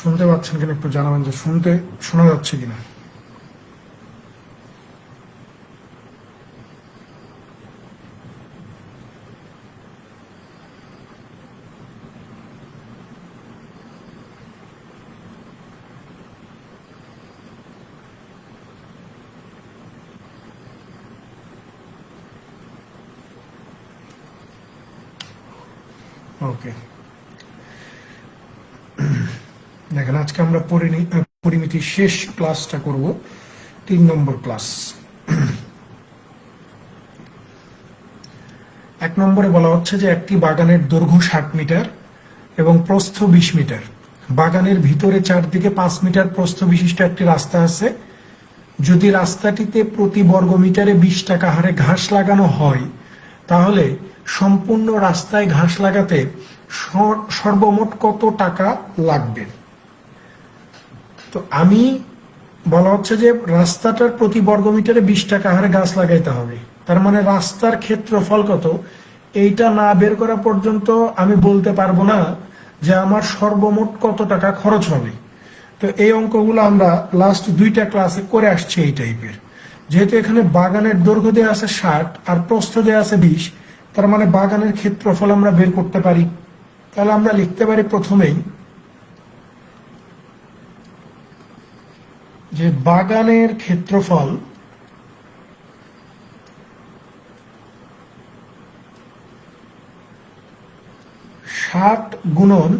শুনতে পাচ্ছেন কিনা একটু জানাবেন, যে শোনা যাচ্ছে কিনা। ওকে, দেখেন আজকে আমরা পরিমিতির শেষ ক্লাসটা করব, 3 নম্বর ক্লাস। 1 নম্বরে বলা হচ্ছে যে একটি বাগানের দৈর্ঘ্য 60 মিটার এবং প্রস্থ 20 মিটার। বাগানের ভিতরে চারদিকে 5 মিটার প্রস্থ বিশিষ্ট একটি রাস্তা আছে। যদি রাস্তাটিতে প্রতি বর্গ মিটারে 20 টাকা হারে ঘাস লাগানো হয়, তাহলে সম্পূর্ণ রাস্তায় ঘাস লাগাতে সর্বমোট কত টাকা লাগবে? তো আমি বলা হচ্ছে যে রাস্তাটার প্রতি বর্গ মিটারে 20 টাকা হারে গাছ লাগাইতে হবে। তার মানে রাস্তার ক্ষেত্রফল কত, এইটা না বের করা পর্যন্ত আমি বলতে পারবো না যে আমার সর্বমোট কত টাকা খরচ হবে। তো এই অঙ্কগুলো আমরা লাস্ট 2টা ক্লাসে করে আসছি এই টাইপের। যেহেতু এখানে বাগানের দৈর্ঘ্য দেওয়া আছে 60 আর প্রস্থ দেওয়া আছে 20, তার মানে বাগানের ক্ষেত্রফল আমরা বের করতে পারি। তাহলে আমরা লিখতে পারি প্রথমেই যে বাগানের ক্ষেত্রফল ষাট গুণন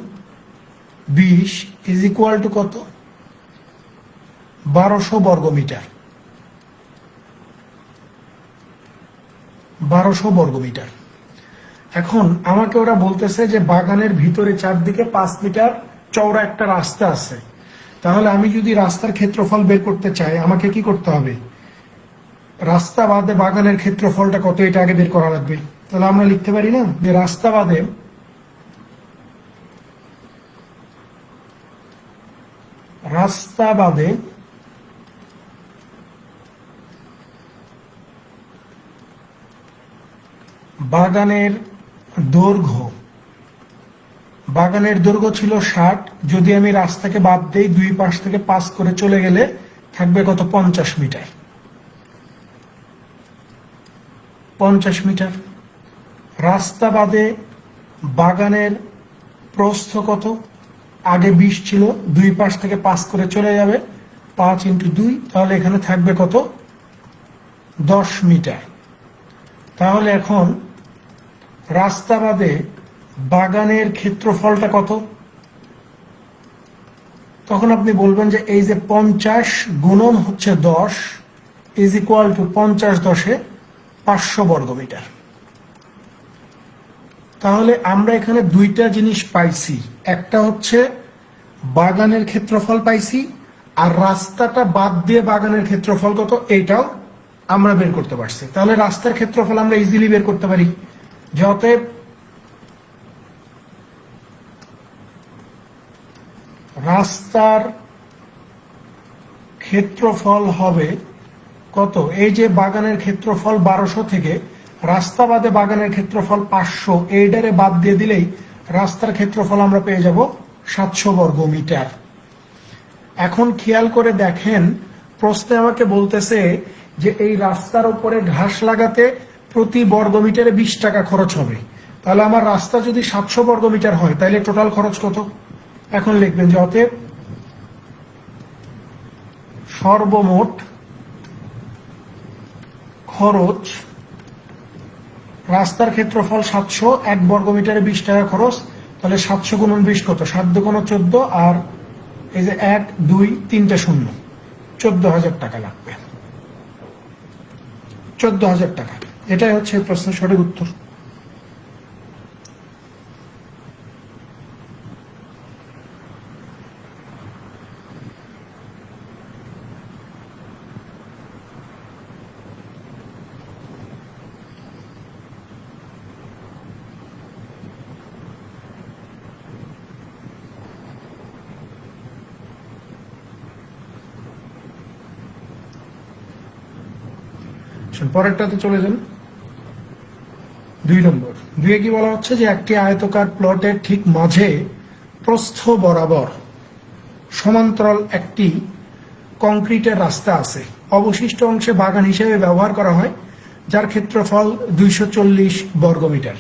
20 ইজ ইকুয়াল টু কত? 1200 বর্গ মিটার। 1200 বর্গ মিটার। এখন আমাকে ওরা বলতেছে যে বাগানের ভিতরে চারদিকে 5 মিটার চওড়া একটা রাস্তা আছে। তাহলে আমি যদি রাস্তার ক্ষেত্রফল বের করতে চাই, আমাকে কি করতে হবে? রাস্তা বাদে বাগানের ক্ষেত্রফলটা কত, এটা আগে বের করা লাগবে। তাহলে আমরা লিখতে পারি না যে রাস্তা বাদে বাগানের দৈর্ঘ্য ছিল 60। যদি আমি রাস্তাকে বাদ দেই, দুই পাশ থেকে 5 করে চলে গেলে থাকবে কত? 50 মিটার। 50 মিটার। রাস্তা বাদে বাগানের প্রস্থ কত? আগে 20 ছিল, দুই পাশ থেকে 5 করে চলে যাবে, 5 ইন্টু 2, তাহলে এখানে থাকবে কত? 10 মিটার। তাহলে এখন রাস্তা বাদে বাগানের ক্ষেত্রফলটা কত? তখন আপনি বলবেন যে এই যে 50 গুণন হচ্ছে 10 ইজ ইকুয়াল টু 50 10-এ 500 বর্গ মিটার। তাহলে আমরা এখানে 2টা জিনিস পাইছি, একটা হচ্ছে বাগানের ক্ষেত্রফল পাইছি, আর রাস্তাটা বাদ দিয়ে বাগানের ক্ষেত্রফল কত এইটাও আমরা বের করতে পারছি। তাহলে রাস্তার ক্ষেত্রফল আমরা ইজিলি বের করতে পারি। যত রাস্তার ক্ষেত্রফল হবে কত? এই যে বাগানের ক্ষেত্রফল 1200 থেকে রাস্তা বাদে বাগানের ক্ষেত্রফল 500, এইটারে বাদ দিয়ে দিলেই রাস্তার ক্ষেত্রফল আমরা পেয়ে যাব 700 বর্গ মিটার। এখন খেয়াল করে দেখেন, প্রশ্নে আমাকে বলতেছে যে এই রাস্তার উপরে ঘাস লাগাতে প্রতি বর্গ মিটারে 20 টাকা খরচ হবে। তাহলে আমার রাস্তা যদি 700 বর্গ মিটার হয়, তাহলে টোটাল খরচ কত? এখন লিখবেন যে অতএব সর্বমোট খরচ, রাস্তার ক্ষেত্রফল 700, 1 বর্গ মিটারে 20 টাকা খরচ, তাহলে 700 গুণন 20 কত? 7 দুগুণ 14, আর এই যে 1 2 3টে শূন্য, 14,000 টাকা লাগবে। 14,000 টাকা। এটাই হচ্ছে প্রশ্নের সঠিক উত্তর। পরেরটাতে চলে যান। 2 নম্বর। 2-এ কি বলা হচ্ছে যে একটি আয়তকার প্লটের ঠিক মাঝে প্রস্থ বরাবর সমান্তরাল একটি কংক্রিটের রাস্তা আছে, অবশিষ্ট অংশে বাগান হিসেবে ব্যবহার করা হয়, যার ক্ষেত্রফল 240 বর্গমিটার।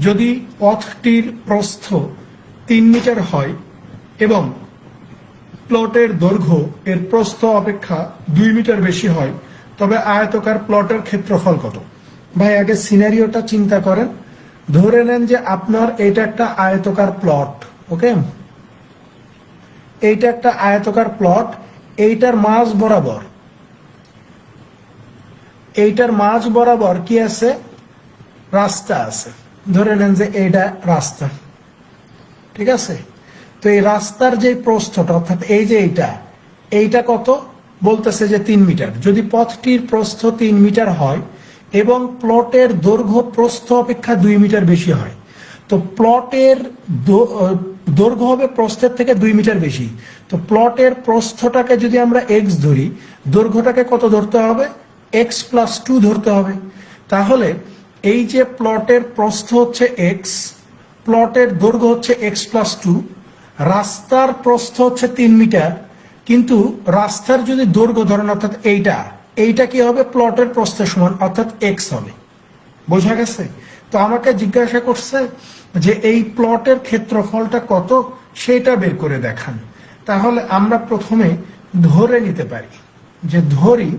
যদি পথটির প্রস্থ 3 মিটার হয় এবং প্লটের দৈর্ঘ্য এর প্রস্থ অপেক্ষা 2 মিটার বেশি হয়, তবে আয়তকার প্লটের ক্ষেত্রফল কত? ভাই আগে সিনারিওটা চিন্তা করেন। ধরে নেন যে আপনার এটা একটা আয়তকার প্লট, ওকে, এইটা একটা আয়তকার প্লট, এইটার মাঝ বরাবর কি আছে? রাস্তা আছে। ধরে নেন যে এইটা রাস্তা, ঠিক আছে। তো এই রাস্তার যে প্রস্থটা, অর্থাৎ এই যে এইটা কত বলতেছে যে 3 মিটার। যদি পথটির প্রস্থ 3 মিটার হয় এবং প্লটের দৈর্ঘ্য প্রস্থ অপেক্ষা 2 মিটার বেশি হয়, তো প্লটের দৈর্ঘ্য হবে প্রস্থের থেকে 2 মিটার বেশি। তো প্লটের প্রস্থটাকে যদি আমরা এক্স ধরি, দৈর্ঘ্যটাকে কত ধরতে হবে? x+2 ধরতে হবে। তাহলে এই যে প্লটের প্রস্থ হচ্ছে এক্স, প্লটের দৈর্ঘ্য হচ্ছে x+2, রাস্তার প্রস্থ হচ্ছে 3 মিটার, কিন্তু রাস্তার যদি দৈর্ঘ্য ধরেন অর্থাৎ এইটা কি হবে? প্লটের প্রস্থের সমান, অর্থাৎ এক্স হবে। বোঝা গেছে? তো আমাকে জিজ্ঞাসা করছে যে এই প্লটের ক্ষেত্রফলটা কত, সেটা বের করে দেখান। তাহলে আমরা প্রথমে ধরে নিতে পারি যে ধরি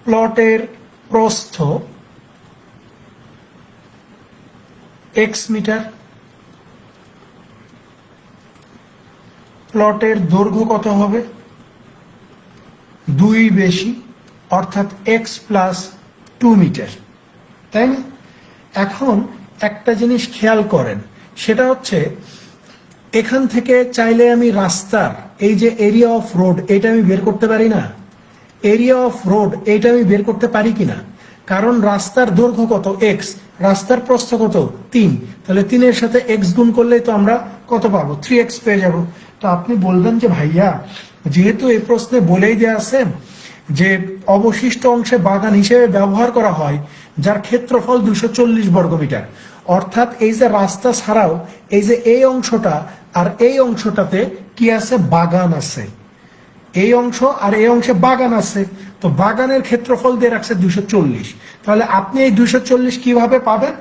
প্লটের প্রস্থ এক্স মিটার, প্লটের দৈর্ঘ্য কত হবে? 2 বেশি, অর্থাৎ x+2 মিটার, তাই না? এখন একটা জিনিস খেয়াল করেন, সেটা হচ্ছে এখান থেকে চাইলে আমি রাস্তার এই যে এরিয়া অফ রোড এটা আমি বের করতে পারি না? এরিয়া অফ রোড এটা আমি বের করতে পারি কিনা? কারণ রাস্তার দৈর্ঘ্য কত? এক্স, রাস্তার প্রস্থ কত? 3, তাহলে 3 এর সাথে এক্স গুণ করলেই তো আমরা কত পাবো? 3x পেয়ে যাব। তো আপনি বলবেন যে ভাইয়া, যেহেতু এই প্রশ্নে বলেই দেওয়া আছে যে অবশিষ্ট অংশে বাগান হিসেবে ব্যবহার করা হয়, যার ক্ষেত্রফল 240 বর্গমিটার, অর্থাৎ এই যে রাস্তা ছাড়াও এই যে এই অংশটা আর এই অংশটাতে কি আছে? বাগান আছে। এই অংশ আর এই অংশে বাগান আছে, তো বাগানের ক্ষেত্রফল দিয়ে রাখছে 240। তাহলে আপনি এই 240 কিভাবে পাবেন?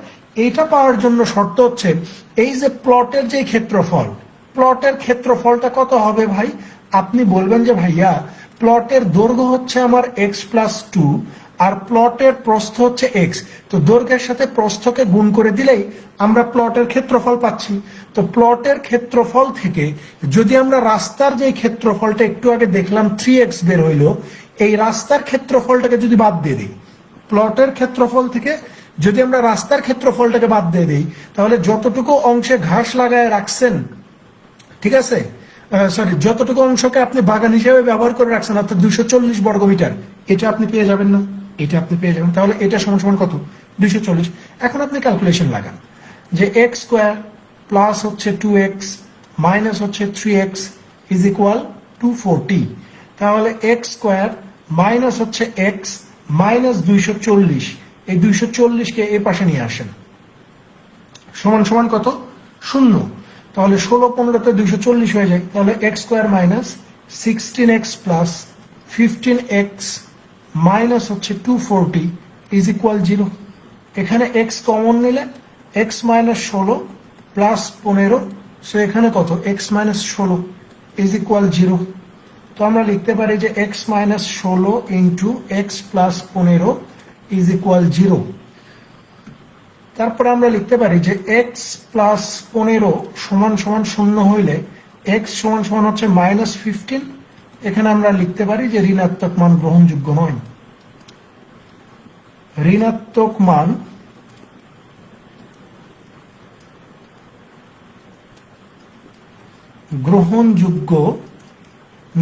এইটা পাওয়ার জন্য শর্ত হচ্ছে এই যে প্লটের যে ক্ষেত্রফল, প্লটের ক্ষেত্রফলটা কত হবে ভাই? আপনি বলবেন যে ভাইয়া প্লটের দৈর্ঘ্য হচ্ছে আমার x+2 আর প্লটের প্রস্থ হচ্ছে এক্স, তো দৈর্ঘ্যের সাথে প্রস্থকে গুণ করে দিলেই আমরা প্লটের ক্ষেত্রফল পাচ্ছি। তো প্লটের ক্ষেত্রফল থেকে যদি আমরা রাস্তার যে ক্ষেত্রফলটা একটু আগে দেখলাম 3x বের হইলো, এই রাস্তার ক্ষেত্রফলটাকে যদি বাদ দিয়ে দিই, প্লটের ক্ষেত্রফল থেকে যদি আমরা রাস্তার ক্ষেত্রফলটাকে বাদ দিয়ে দিই, তাহলে যতটুকু অংশে ঘাস লাগায় রাখছেন, ঠিক আছে, যতটুকু অংশকে আপনি বাগান হিসেবে ব্যবহার করে রাখছেন, অর্থাৎ 240 বর্গমিটার, এটা আপনি পেয়ে যাবেন না? এটা আপনি পেয়ে যাবেন। তাহলে এটা সমান সমান কত? 240। এখন আপনি ক্যালকুলেশন লাগান যে x স্কোয়ার প্লাস হচ্ছে 2x মাইনাস হচ্ছে 3x ইজ ইকুয়াল 240। তাহলে x স্কোয়ার মাইনাস হচ্ছে x মাইনাস 240, এই 240কে এ পাশে নিয়ে আসেন, সমান সমান কত? 0। তাহলে 16-15-তে 240 হয়ে যায়। তাহলে x square minus 16x plus 15x minus হচ্ছে 240 ইজ ইকুয়াল 0। এখানে x কমন নিলে x মাইনাস 16 প্লাস 15, সো এখানে কত? x minus 16 is equal 0। তো আমরা লিখতে পারি যে x minus 16 into x plus 15 is equal 0। তারপরে আমরা লিখতে পারি যে x প্লাস 15 সমান সমান 0 হইলে x সমান সমান হচ্ছে মাইনাস 15। এখানে আমরা লিখতে পারি যে ঋণাত্মক মান গ্রহণযোগ্য নয়। ঋণাত্মক মান গ্রহণযোগ্য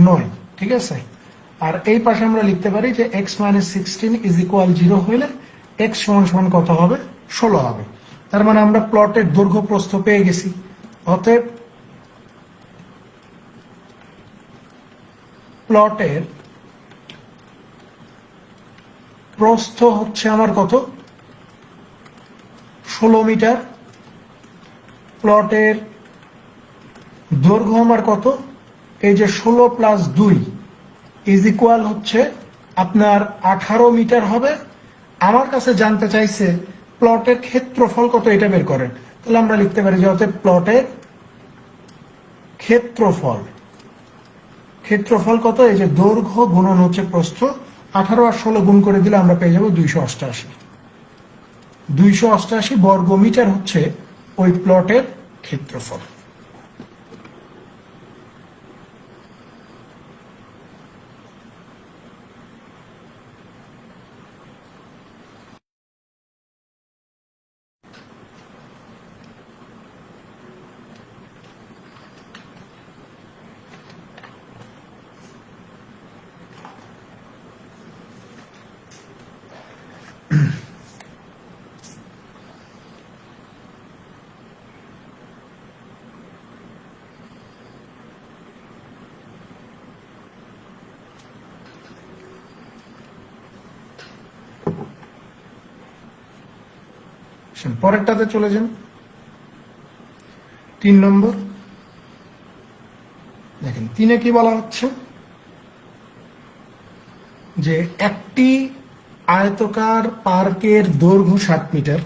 নয়, ঠিক আছে। আর এই পাশে আমরা লিখতে পারি যে x মাইনাস 16 ইজ ইকুয়াল 0 হইলে x সমান সমান কত হবে? 16 হবে। তার মানে আমরা প্লটের দৈর্ঘ্য প্রস্থ পেয়ে গেছি। অতএব প্লটের প্রস্থ হচ্ছে আমার কত? 16 মিটার, প্লটের দৈর্ঘ্য আমার কত, এই যে 16 + 2 ইজ ইকুয়াল হচ্ছে আপনার 18 মিটার হবে। আমার কাছে জানতে চাইছে প্লটের ক্ষেত্রফল কত, এটা বের করেন। তাহলে আমরা লিখতে পারি যে অতএব প্লটের ক্ষেত্রফল কত, এই যে দৈর্ঘ্য গুণন হচ্ছে প্রস্থ, 18 আর 16 গুণ করে দিলে আমরা পেয়ে যাব 288 বর্গ মিটার হচ্ছে ওই প্লটের ক্ষেত্রফল। পরেরটাতে চলে যান, 3 নম্বর। দেখেন 3-এ কি বলা হচ্ছে যে একটি আয়তকার পার্কের দৈর্ঘ্য 60 মিটার,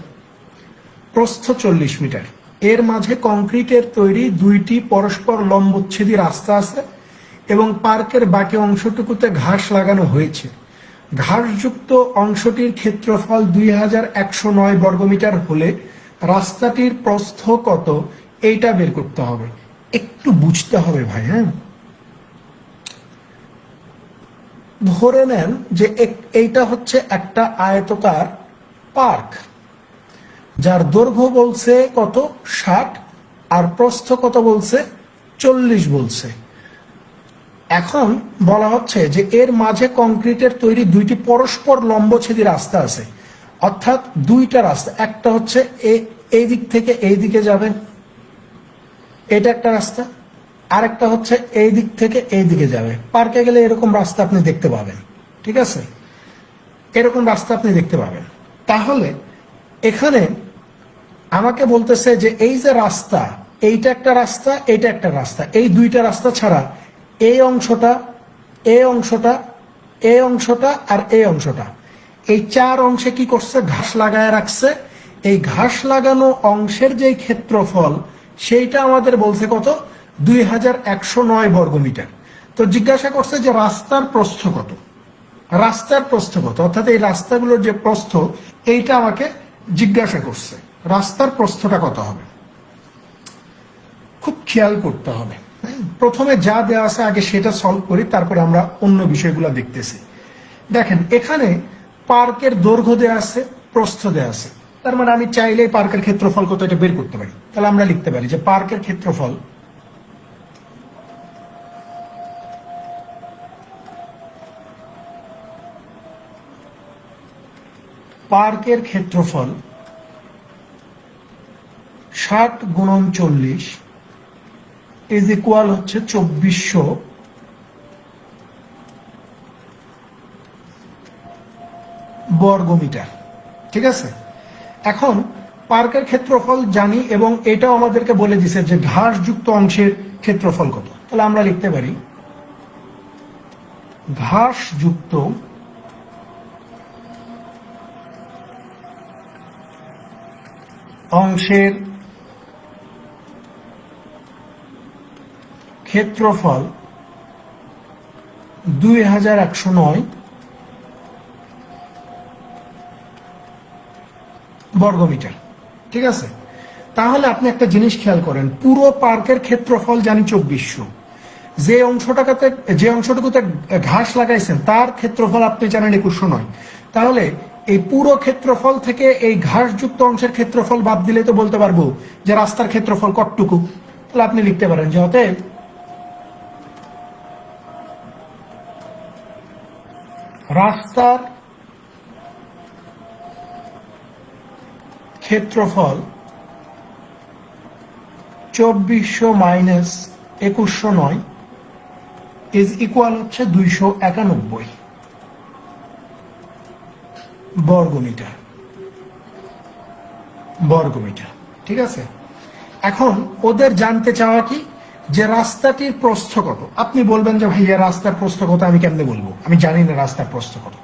প্রস্থ 40 মিটার, এর মাঝে কংক্রিটের তৈরি 2টি পরস্পর লম্বচ্ছেদী রাস্তা আছে এবং পার্কের বাকি অংশটুকুতে ঘাস লাগানো হয়েছে। ঘাসযুক্ত অংশটির ক্ষেত্রফল 2109 বর্গমিটার হলে রাস্তাটির প্রস্থ কত, এইটা বের করতে হবে। একটু বুঝতে হবে ভাই, হ্যাঁ। ধরে নেন যে এইটা হচ্ছে একটা আয়তকার পার্ক, যার দৈর্ঘ্য বলছে কত 60 আর প্রস্থ কত বলছে 40 বলছে। এখন বলা হচ্ছে যে এর মাঝে কংক্রিটের তৈরি 2টি পরস্পর লম্বচ্ছেদী রাস্তা আছে, অর্থাৎ 2টা রাস্তা, একটা হচ্ছে এই দিক থেকে এই দিকে যাবেন, এটা একটা রাস্তা, আরেকটা হচ্ছে এই দিক থেকে এই দিকে যাবে। পার্কে গেলে এরকম রাস্তা আপনি দেখতে পাবেন, ঠিক আছে, এরকম রাস্তা আপনি দেখতে পাবেন। তাহলে এখানে আমাকে বলতেছে যে এই যে রাস্তা, এইটা একটা রাস্তা, এইটা একটা রাস্তা, এই 2টা রাস্তা ছাড়া এই অংশটা, এই অংশটা, এই অংশটা আর এই অংশটা, এই 4 অংশে কি করছে, ঘাস লাগায় রাখছে। এই ঘাস লাগানো অংশের যে ক্ষেত্রফল সেইটা আমাদের বলছে কত, 2109 বর্গমিটার। তো জিজ্ঞাসা করছে যে রাস্তার প্রস্থ কত, অর্থাৎ এই রাস্তাগুলোর যে প্রস্থ এইটা আমাকে জিজ্ঞাসা করছে, রাস্তার প্রস্থটা কত হবে। খুব খেয়াল করতে হবে, প্রথমে যা দেওয়া আছে আগে সেটা সলভ করি, তারপরে আমরা অন্য বিষয়গুলো দেখতেছি। দেখেন এখানে পার্কের দৈর্ঘ্য দেওয়া আছে, প্রস্থ দেওয়া আছে, তার মানে আমি চাইলেই পার্কের ক্ষেত্রফল কত এটা বের করতে পারি। তাহলে আমরা লিখতে পারি যে পার্কের ক্ষেত্রফল 60 × 40 ইজ ইকুয়াল হচ্ছে 2400 বর্গমিটার, ঠিক আছে। এখন পার্কের ক্ষেত্রফল জানি এবং এটাও আমাদেরকে বলে দিছে যে ঘাসযুক্ত অংশের ক্ষেত্রফল কত। তাহলে আমরা লিখতে পারি ঘাসযুক্ত অংশের ক্ষেত্রফল 2109 বর্গমিটার, ঠিক আছে। তাহলে আপনি একটা জিনিস খেয়াল করেন, পুরো পার্কের ক্ষেত্রফল জানি 2400, যে অংশটুকুতে ঘাস লাগাইছেন তার ক্ষেত্রফল আপনি জানেন 2109। তাহলে এই পুরো ক্ষেত্রফল থেকে এই ঘাসযুক্ত অংশের ক্ষেত্রফল বাদ দিলে তো বলতে পারবো যে রাস্তার ক্ষেত্রফল কতটুকু। তাহলে আপনি লিখতে পারেন যে অতএব রাস্তার ক্ষেত্রফল 2400 - 2109 ইজ ইকুয়াল হচ্ছে 291 বর্গমিটার। বর্গমিটার। ঠিক আছে, এখন ওদের জানতে চাওয়া কি যে রাস্তাটির প্রস্থ কত। আপনি বলবেন যে ভাইয়া রাস্তার প্রস্থ কত আমি কেমনে বলবো, আমি জানি না রাস্তার প্রস্থ কত।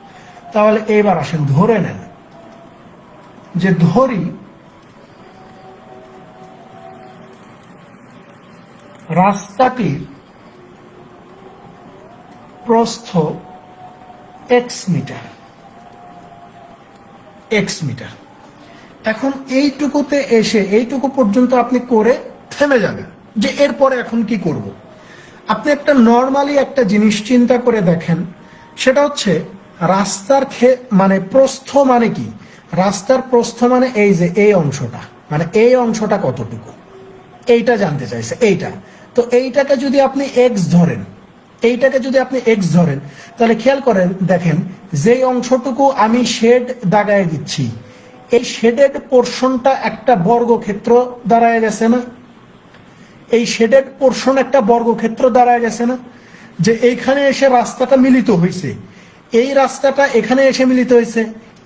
তাহলে এবার আসেন ধরে নেন যে ধরি রাস্তাটির প্রস্থ এক্স মিটার। এখন এইটুকুতে এসে এইটুকু পর্যন্ত আপনি করে থেমে যাবেন যে এরপরে এখন কি করব। আপনি একটা নর্মালি একটা জিনিস চিন্তা করে দেখেন, সেটা হচ্ছে রাস্তার মানে প্রস্থ মানে কি, রাস্তার প্রস্থ মানে এই যে এই অংশটা, মানে এই অংশটা কতটুকু এইটা জানতে চাইছে এইটা। তো এইটাকে যদি আপনি এক্স ধরেন, তাহলে খেয়াল করেন দেখেন যেই অংশটুকু আমি শেড দাগায় দিচ্ছি, এই শেডেড পোর্শনটা একটা বর্গক্ষেত্র দাঁড়ায় গেছে না, এই শেডেড পোর্শন একটা বর্গক্ষেত্র দাঁড়ায় গেছে না, যে এইখানে এসে রাস্তাটা মিলিত হয়েছে, এই রাস্তাটা এখানে এসে মিলিত হয়েছে,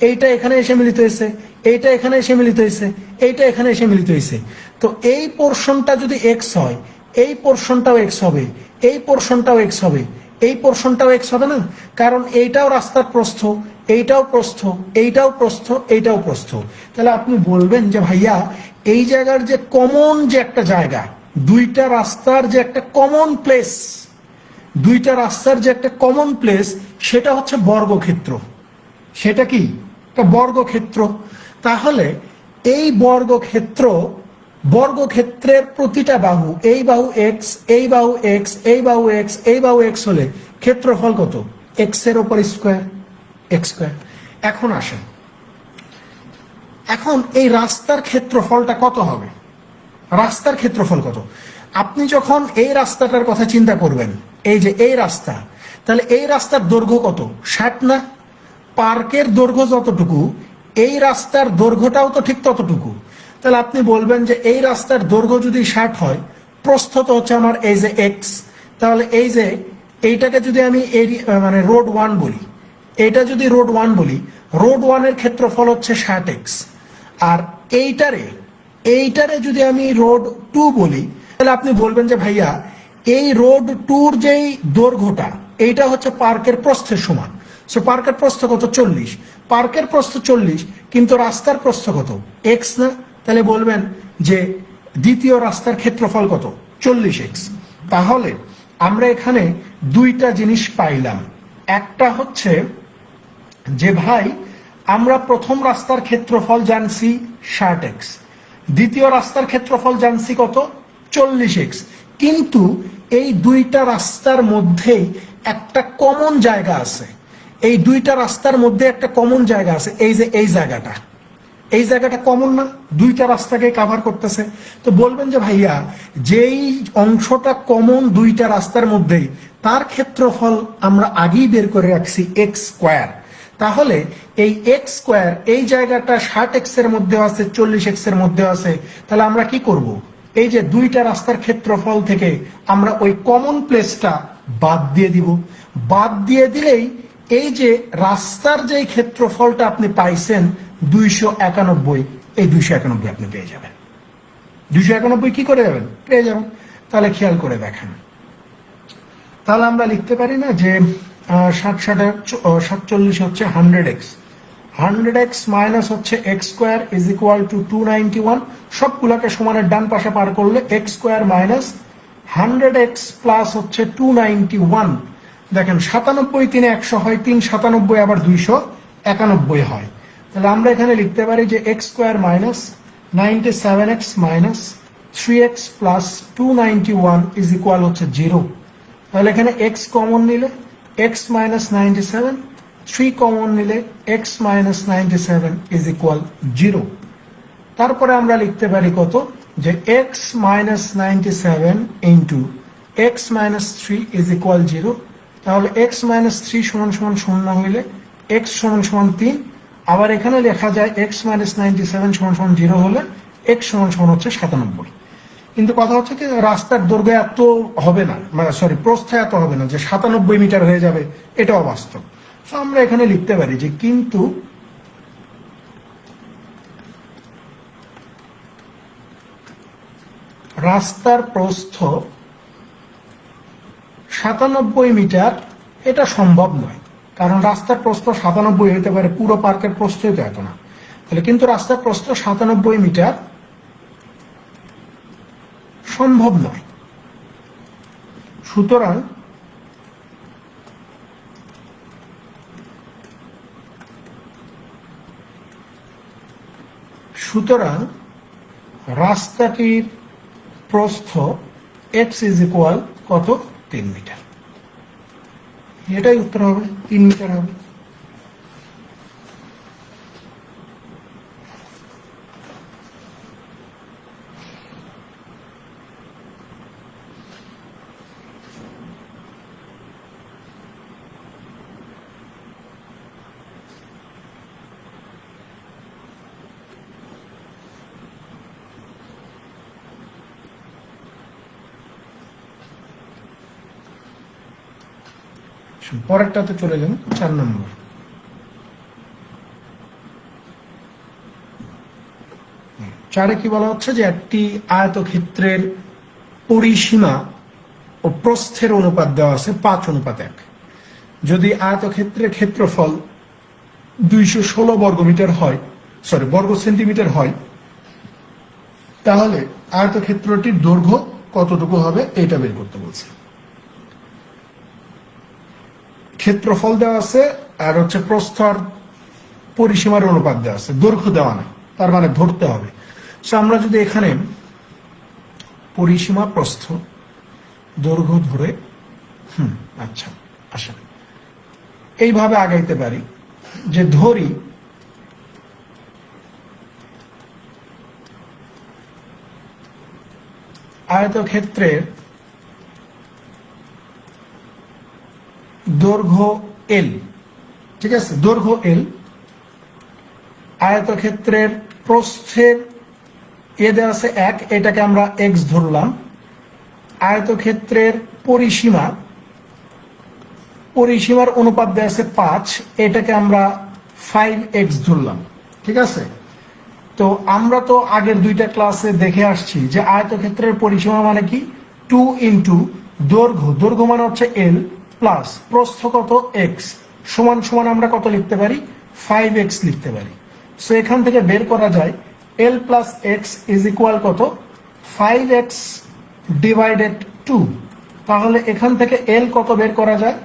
এইটা এখানে এসে মিলিত হয়েছে, এইটা এখানে এসে মিলিত হয়েছে, এইটা এখানে এসে মিলিত হয়েছে। তো এই পোর্শনটা যদি এক্স হয়, এই পোর্শনটাও এক্স হবে, এই পোর্শনটাও এক্স হবে, এই পোর্শনটাও এক্স হবে না, কারণ এইটাও রাস্তার প্রস্থ, এইটাও প্রস্থ, এইটাও প্রস্থ, এইটাও প্রস্থ। তাহলে আপনি বলবেন যে ভাইয়া এই জায়গার যে কমন যে একটা জায়গা, দুইটা রাস্তার যে একটা কমন প্লেস, সেটা হচ্ছে বর্গক্ষেত্র। সেটা কি একটা বর্গক্ষেত্র। তাহলে এই বর্গক্ষেত্রের প্রতিটা বাহু, এই বাহু এক্স, এই বাহু এক্স, এই বাহু এক্স, এই বাহু এক্স হলে ক্ষেত্রফল কত, এক্স এর উপর স্কোয়ার, এক্স স্কোয়ার। এখন আসেন, এখন এই রাস্তার ক্ষেত্রফলটা কত হবে, রাস্তার ক্ষেত্রফল কত। আপনি যখন এই রাস্তাটার কথা চিন্তা করবেন, এই যে এই রাস্তা, তাহলে এই রাস্তার দৈর্ঘ্য কত, 60 না, পার্কের দৈর্ঘ্য যতটুকু এই রাস্তার দৈর্ঘ্যটাও তো ঠিক ততটুকু। তাহলে আপনি বলবেন যে এই রাস্তার দৈর্ঘ্য যদি 60 হয়, প্রস্থ তো হচ্ছে আমার এই যে এক্স, তাহলে এই যে এইটাকে যদি আমি মানে রোড 1 বলি, এটা যদি রোড 1 বলি, রোড 1 এর ক্ষেত্রফল হচ্ছে 60x। আর এইটারে যদি আমি রোড 2 বলি, তাহলে আপনি বলবেন যে ভাইয়া এই রোড 2 যেই দৈর্ঘ্যটা এইটা হচ্ছে পার্কের প্রস্থের সমান। সো পার্কের প্রস্থ কত, 40। পার্কের প্রস্থ 40, কিন্তু রাস্তার প্রস্থ কত, এক্স না। তাহলে বলবেন যে দ্বিতীয় রাস্তার ক্ষেত্রফল কত, 40x। তাহলে আমরা এখানে দুইটা জিনিস পাইলাম। একটা হচ্ছে যে ভাই আমরা প্রথম রাস্তার ক্ষেত্রফল জানছি 60x, দ্বিতীয় রাস্তার ক্ষেত্রফল জানছি কত, 40x। কিন্তু এই দুইটা রাস্তার মধ্যেই একটা কমন জায়গা আছে, এই দুইটা রাস্তার মধ্যে একটা কমন জায়গা আছে, এই যে এই জায়গাটা কমন না, দুইটা রাস্তাকে কাভার করতেছে। তো বলবেন যে ভাইয়া যেই অংশটা কমন দুইটা রাস্তার মধ্যেই, তার ক্ষেত্রফল আমরা আগেই বের করে রাখছি এক্স স্কোয়ার। তাহলে এই এক্স স্কোয়ার এই জায়গাটা 60x এর মধ্যে আছে, 40x এর মধ্যে আছে। তাহলে আমরা কি করব, এই যে দুইটা রাস্তার ক্ষেত্রফল থেকে আমরা ওই কমন প্লেসটা বাদ দিয়ে দিব। বাদ দিয়ে দিলেই এই যে রাস্তার যে ক্ষেত্রফলটা আপনি পাইছেন 291, এই 291 আপনি পেয়ে যাবেন। 291 কি করে যাবেন, পেয়ে যাবেন। তাহলে খেয়াল করে দেখেন, তাহলে আমরা লিখতে পারি না যে 47 হচ্ছে 100x, 100x মাইনাস হচ্ছে x square is equal two 291। সবগুলোকে সমানের ডান পাশে পার করলে x square minus 100x plus হচ্ছে 291। দেখেন 97 3 100 হয়, 3 97 আবার 291 হয়। তাহলে আমরা এখানে লিখতে পারি যে x square minus 97x minus 3x plus 291 is equal হচ্ছে 0। তাহলে এখানে x কমন নিলে x মাইনাস 97, 3 কমন নিলে x মাইনাস 97 ইজ ইকুয়াল 0। তারপরে আমরা লিখতে পারি কত, যে x minus 97 into x minus 3 is equal 0। তাহলে x মাইনাস 3 সমান সমান 0 হইলে x সমান সমান 3। আবার এখানে লেখা যায় x মাইনাস 97 সমান সমান 0 হলে x সমান সমান হচ্ছে 97। কিন্তু কথা হচ্ছে কি রাস্তার দৈর্ঘ্য এত হবে না, মানে সরি প্রস্থ এত হবে না যে 97 মিটার হয়ে যাবে, এটা অবাস্তব। তো আমরা এখানে লিখতে পারি যে রাস্তার প্রস্থ 97 মিটার, এটা সম্ভব নয়, কারণ রাস্তার প্রস্থ 97 হতে পারে, পুরো পার্কের প্রস্থই তো এত না। তাহলে কিন্তু রাস্তার প্রস্থ 97 মিটার সম্ভব নয়। সুতরাং রাস্তাটির প্রস্থ x ইজ ইকুয়াল কত, 3 মিটার। এটাই উত্তর হবে, 3 মিটার হবে। পরেরটাতে চলে যান, 4 নম্বর। চারে কি বলা হচ্ছে যে একটি আয়তক্ষেত্রের পরিসীমা ও প্রস্থের অনুপাত দেওয়া আছে 5:1। যদি আয়তক্ষেত্রের ক্ষেত্রফল 216 বর্গমিটার হয়, বর্গ সেন্টিমিটার হয়, তাহলে আয়তক্ষেত্রটির দৈর্ঘ্য কতটুকু হবে এটা বের করতে বলছে। ক্ষেত্রফল দেওয়া আছে আর হচ্ছে প্রস্থ আর পরিসীমার অনুপাত দেওয়া আছে, দৈর্ঘ্য দেওয়া না, তার মানে ধরতে হবে। আমরা যদি এখানে পরিসীমা, প্রস্থ, দৈর্ঘ্য ধরে আচ্ছা আসেন এইভাবে আগাইতে পারি যে ধরি আয়তক্ষেত্রের দৈর্ঘ্য এল, ঠিক আছে, দৈর্ঘ্য এল, আয়তক্ষেত্রের প্রস্থের এ দেওয়া আছে 1, এটাকে আমরা x ধরলাম। আয়তক্ষেত্রের পরিসীমার অনুপাত দেওয়া আছে 5, এটাকে আমরা 5x ধরলাম, ঠিক আছে। তো আমরা তো আগের দুইটা ক্লাসে দেখে আসছি যে আয়তক্ষেত্রের পরিসীমা মানে কি, 2 ইন্টু দৈর্ঘ্য মানে হচ্ছে l প্লাস প্রস্থ কত x সমান সমান আমরা কত লিখতে পারি, 5x লিখতে পারি। সো এখান থেকে বের করা যায় l plus x is equal কত, 5x ডিভাইডেড 2। তাহলে এখান থেকে l কত বের করা যায়,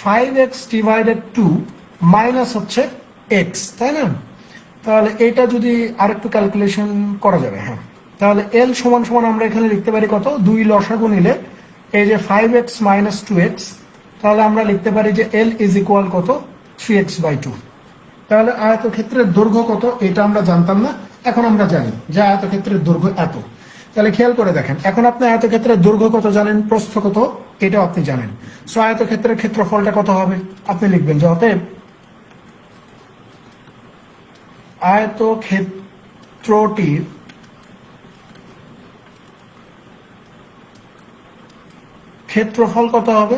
5x ডিভাইডেড 2 মাইনাস হচ্ছে x, তাই না? তাহলে এটা যদি আরেকটু ক্যালকুলেশন করা যাবে, হ্যাঁ, তাহলে l সমান সমান আমরা এখানে লিখতে পারি কত, 2 লসাগু নিলে এই যে 5x মাইনাস 2x, তাহলে আমরা লিখতে পারি যে l ইজ ইকুয়াল কত, 3x/2। তাহলে আয়তক্ষেত্রের দৈর্ঘ্য কত এটা আমরা জানতাম না, এখন আমরা জানি যে আয়তক্ষেত্রের দৈর্ঘ্য এত। তাহলে খেয়াল করে দেখেন, এখন আপনি আয়তক্ষেত্রের দৈর্ঘ্য কত জানেন, প্রস্থ কত এটাও আপনি জানেন। সো আয়তক্ষেত্রের ক্ষেত্রফলটা কত হবে, আপনি লিখবেন যে অতএব আয়তক্ষেত্রটির ক্ষেত্রফল কত হবে।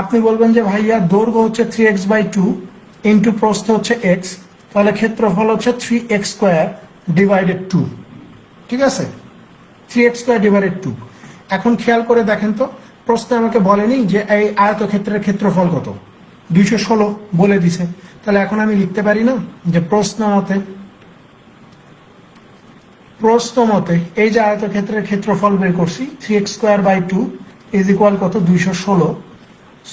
আপনি বলবেন যে ভাইয়া দৈর্ঘ্য হচ্ছে 3x/2 ইন্টু প্রস্থ হচ্ছে x, তাহলে ক্ষেত্রফল হচ্ছে 3x² ডিভাইডেড 2, ঠিক আছে, 3x² ডিভাইডেড 2। এখন খেয়াল করে দেখেন তো, প্রশ্নে আমাকে বলেনি যে এই আয়তক্ষেত্রের ক্ষেত্রফল কত, 216 বলে দিছে। তাহলে এখন আমি লিখতে পারি না যে প্রশ্ন মতে এই যে আয়তক্ষেত্রের ক্ষেত্রফল বের করছি 3x²/2 ইজ ইকুয়াল কত, 216।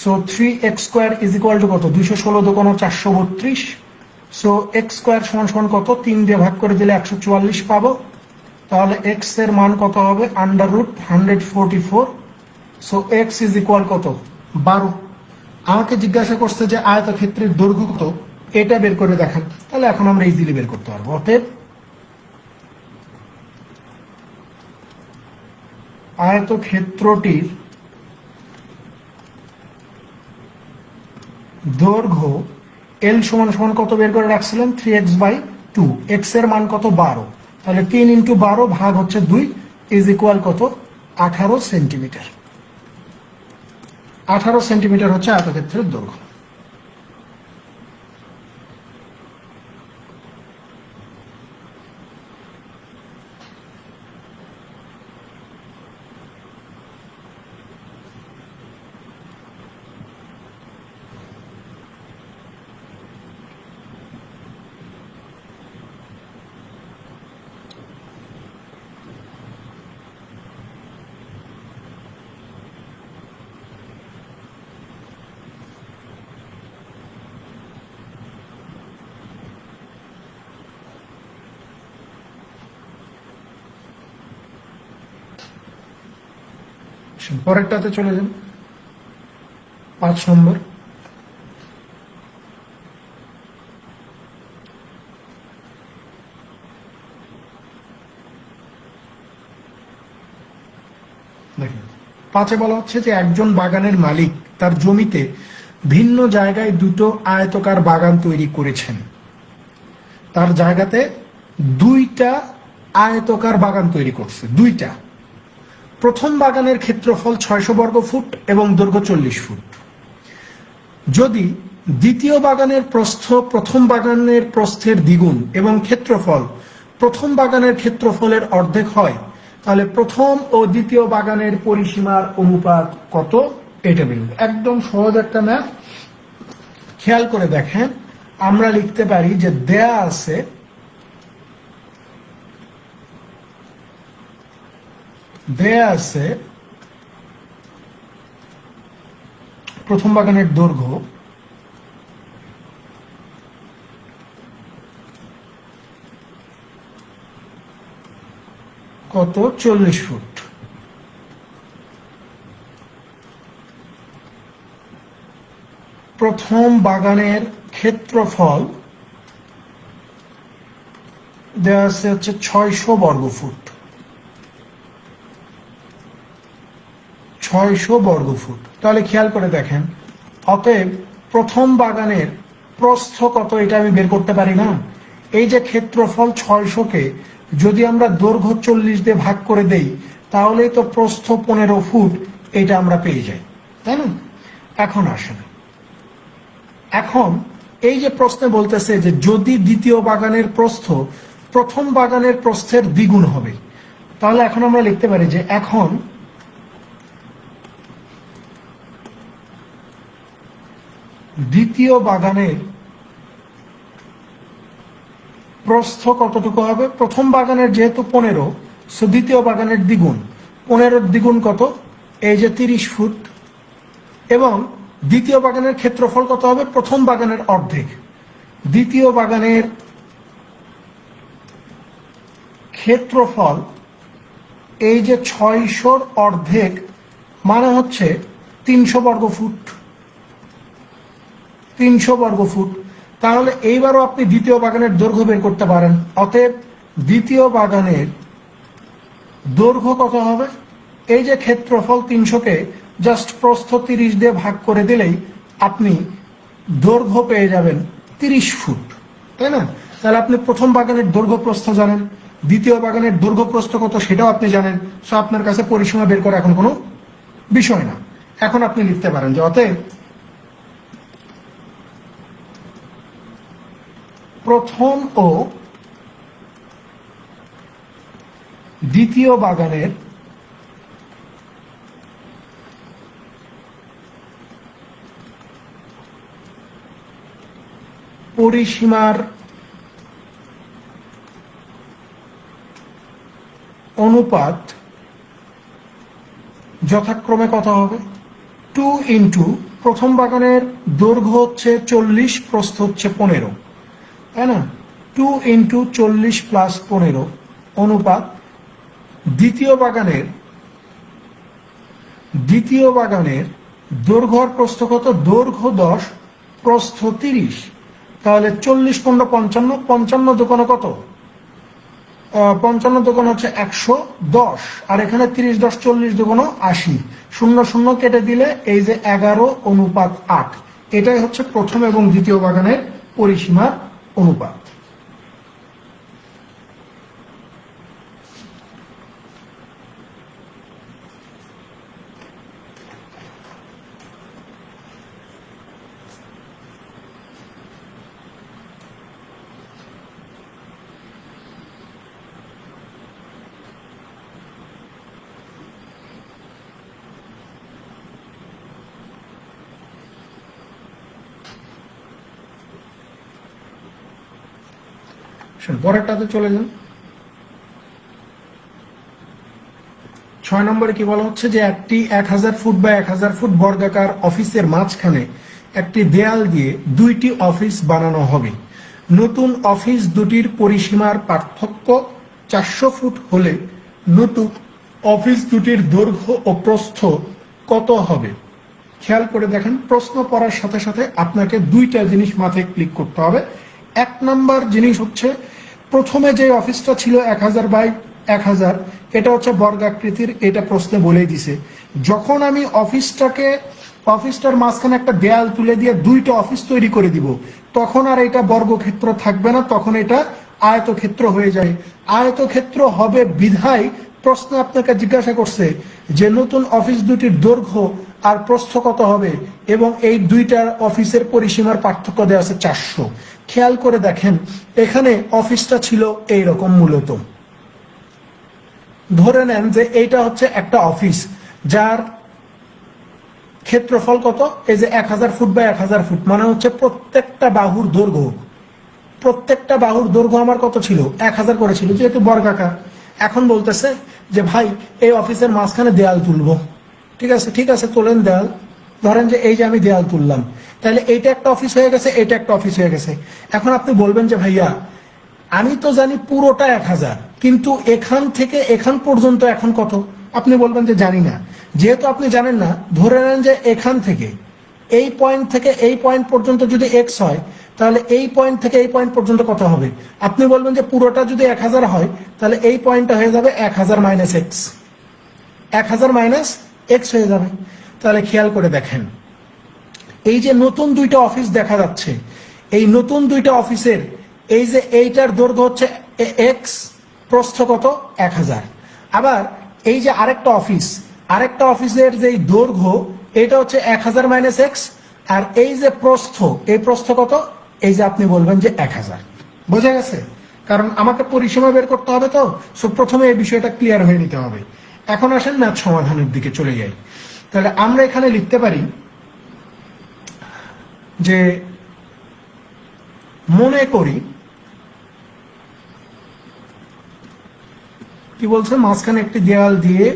So 3x² is equal two কত, 216 × 432। সো x² সমান সমান কত, 3 দিয়ে ভাগ করে দিলে 144 পাবো। তাহলে x এর মান কত হবে, √144। সো x ইজ ইকুয়াল কত, 12। আমাকে জিজ্ঞাসা করছে যে আয়তক্ষেত্রের দৈর্ঘ্য কত, এটা বের করে দেখান। তাহলে এখন আমরা ইজিলি বের করতে পারবো। অতএব আয়তক্ষেত্রটির দৈর্ঘ্য l সমান সমান কত বের করে রাখছিলেন, 3x/2, x এর মান কত, 12। তাহলে 3 × 12 ভাগ হচ্ছে 2 ইজ ইকুয়াল কত, 18 সেন্টিমিটার। 18 সেন্টিমিটার হচ্ছে আয়তক্ষেত্রের দৈর্ঘ্য। পরেরটাতে চলে যান, 5 নম্বর। দেখেন, 5-এ বলা হচ্ছে যে একজন বাগানের মালিক তার জমিতে ভিন্ন জায়গায় দুটো আয়তকার বাগান তৈরি করেছেন। তার জায়গাতে 2টা আয়তকার বাগান তৈরি করছে, 2টা। প্রথম বাগানের ক্ষেত্রফল 600 বর্গ ফুট এবং দৈর্ঘ্য 40 ফুট। যদি দ্বিতীয় বাগানের প্রস্থ প্রথম বাগানের প্রস্থের দ্বিগুণ এবং ক্ষেত্রফল প্রথম বাগানের ক্ষেত্রফলের অর্ধেক হয়, তাহলে প্রথম ও দ্বিতীয় বাগানের পরিসীমার অনুপাত কত, এটা বেরোবে। একদম সহজ একটা ম্যাথ। খেয়াল করে দেখেন, আমরা লিখতে পারি যে দেয়া আছে প্রথম বাগানের দৈর্ঘ্য কত, 40 ফুট। প্রথম বাগানের ক্ষেত্রফল দেওয়া আছে হচ্ছে 600 বর্গ ফুট, 600 বর্গ ফুট। তাহলে খেয়াল করে দেখেন, অতএব প্রথম বাগানের প্রস্থ কত, এটা আমি বের করতে পারি না? এই যে ক্ষেত্রফল 600-কে যদি আমরা দৈর্ঘ্য 40 দিয়ে ভাগ করে দেই, তাহলেই তো প্রস্থ 15 ফুট, এটা আমরা পেয়ে যাই, তাই না? এখন আসেন, এখন এই যে প্রশ্নে বলতেছে যে যদি দ্বিতীয় বাগানের প্রস্থ প্রথম বাগানের প্রস্থের দ্বিগুণ হবে, তাহলে এখন আমরা লিখতে পারি যে এখন দ্বিতীয় বাগানের প্রস্থ কতটুকু হবে? প্রথম বাগানের যেহেতু 15, সো দ্বিতীয় বাগানের দ্বিগুণ, 15-র দ্বিগুণ কত, এই যে 30 ফুট। এবং দ্বিতীয় বাগানের ক্ষেত্রফল কত হবে? প্রথম বাগানের অর্ধেক। দ্বিতীয় বাগানের ক্ষেত্রফল এই যে 600-র অর্ধেক মানে হচ্ছে 300 বর্গ ফুট, 300 বর্গ ফুট। তাহলে এইবারও আপনি দ্বিতীয় বাগানের দৈর্ঘ্য বের করতে পারেন। অতএব দ্বিতীয় বাগানের দৈর্ঘ্য কত হবে? এই যে ক্ষেত্রফল 300-কে জাস্ট প্রস্থ 30 দিয়ে ভাগ করে দিলেই আপনি দৈর্ঘ্য পেয়ে যাবেন 30 ফুট, তাই না? তাহলে আপনি প্রথম বাগানের দৈর্ঘ্য প্রস্থ জানেন, দ্বিতীয় বাগানের দৈর্ঘ্য প্রস্থ কত সেটাও আপনি জানেন। সো আপনার কাছে পরিসীমা বের করা এখন কোনো বিষয় না। এখন আপনি লিখতে পারেন যে অতএব প্রথম ও দ্বিতীয় বাগানের পরিসীমার অনুপাত যথাক্রমে কত হবে? 2 ইন্টু প্রথম বাগানের দৈর্ঘ্য হচ্ছে 40, প্রস্থ হচ্ছে 15, তাই না? 2 ইন্টু 40 প্লাস 15 অনুপাত দ্বিতীয় বাগানের দৈর্ঘ্য আর প্রস্থ কত? দৈর্ঘ্য 10, প্রস্থ 30। তাহলে 40 15 55, 55 দোকানে কত? 55 দোকান হচ্ছে 110, আর এখানে 30 10 40 দোকানো 80, 0 0 কেটে দিলে এই যে 11 অনুপাত 8, এটাই হচ্ছে প্রথম এবং দ্বিতীয় বাগানের পরিসীমার অনুপাত। পরেরটাতে চলে যান। 6 নম্বরে কি বলা হচ্ছে যে একটি 1000 ফুট বা 1000 ফুট বর্গাকার অফিসের মাঝখানে একটি দেয়াল দিয়ে 2টি অফিস বানানো হবে। নতুন অফিস দুটির পরিসীমার পার্থক্য 400 ফুট হলে অফিস দুটির দৈর্ঘ্য ও প্রস্থ কত হবে? খেয়াল করে দেখেন, প্রশ্ন পড়ার সাথে সাথে আপনাকে দুইটা জিনিস মাথায় ক্লিক করতে হবে। এক নাম্বার জিনিস হচ্ছে, প্রথমে যে অফিসটা ছিল 1000 বাই 1000, এটা হচ্ছে বর্গাকৃতির, এটা প্রশ্নে বলেই দিছে। যখন আমি অফিসটার মাঝখানে একটা দেয়াল তুলে দিয়ে দুইটা অফিস তৈরি করে দিব, তখন আর এটা বর্গক্ষেত্র থাকবে না, তখন এটা আয়তক্ষেত্র হয়ে যায়। আয়তক্ষেত্র হবে বিধায় প্রশ্ন আপনাকে জিজ্ঞাসা করছে যে নতুন অফিস দুটির দৈর্ঘ্য আর প্রস্থ কত হবে, এবং এই দুইটা অফিসের পরিসীমার পার্থক্য দেওয়া আছে 400। খেয়াল করে দেখেন, এখানে অফিসটা ছিল এইরকম, মূলত ধরে নেন যে এইটা হচ্ছে একটা অফিস যার ক্ষেত্রফল কত, এই যে 1000 ফুট বাই 1000 ফুট, মানে হচ্ছে প্রত্যেকটা বাহুর দৈর্ঘ্য আমার কত ছিল, 1000 করে ছিল, যেহেতু বর্গাকার। এখন বলতেছে যে ভাই এই অফিসের মাঝখানে দেয়াল তুলবো। ঠিক আছে, তোলেন দেয়াল। ধরেন যে এই যে আমি দেয়াল তুললাম, তাহলে এইটা একটা অফিস হয়ে গেছে, এটা একটা অফিস হয়ে গেছে। এখন আপনি বলবেন যে ভাইয়া আমি তো জানি পুরোটা 1000, কিন্তু এখান থেকে এখান পর্যন্ত এখন কত? আপনি বলবেন যে জানি না। যেহেতু আপনি জানেন না, ধরে নেন যে এখান থেকে এই পয়েন্ট থেকে এই পয়েন্ট পর্যন্ত যদি এক্স হয়, তাহলে এই পয়েন্ট থেকে এই পয়েন্ট পর্যন্ত কত হবে? আপনি বলবেন যে পুরোটা যদি 1000 হয়, তাহলে এই পয়েন্টটা হয়ে যাবে 1000 মাইনাস এক্স, 1000 মাইনাস এক্স হয়ে যাবে। তাহলে খেয়াল করে দেখেন, এই যে নতুন দুইটা অফিস দেখা যাচ্ছে, এই নতুন দুইটা অফিসের এই যে এইটার দৈর্ঘ্য হচ্ছে এক্স, প্রস্থ কত, 1000। আবার এই যে আরেকটা অফিসের যে দৈর্ঘ্য, এটা হচ্ছে 1000 মাইনাস এক্স, আর এই যে প্রস্থ, এই প্রস্থ কত, এই যে আপনি বলবেন যে 1000। বোঝা গেছে? কারণ আমাকে পরিসীমা বের করতে হবে, তো সো প্রথমে এই বিষয়টা ক্লিয়ার হয়ে নিতে হবে। এখন আসেন ম্যাথ সমাধানের দিকে চলে যাই। তাহলে আমরা এখানে লিখতে পারি যে মনে করি, কি বলছে, মাঝখানে একটি দেয়াল দিয়ে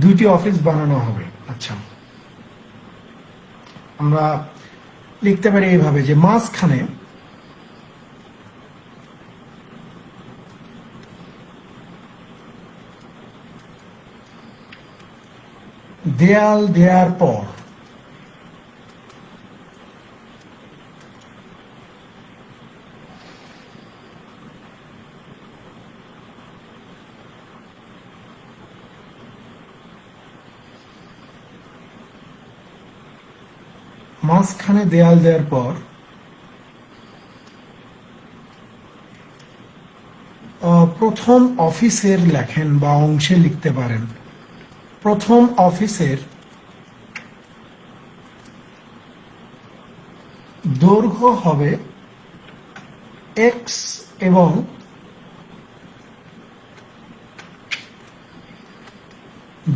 দুইটি অফিস বানানো হবে। আচ্ছা, আমরা লিখতে পারি এইভাবে যে মাঝখানে দেয়াল দেওয়ার পর মাঝখানে দেয়াল দেওয়ার পর প্রথম অফিসের লেখেন বা অংশে লিখতে পারেন, প্রথম অফিসের দৈর্ঘ্য হবে এক্স এবং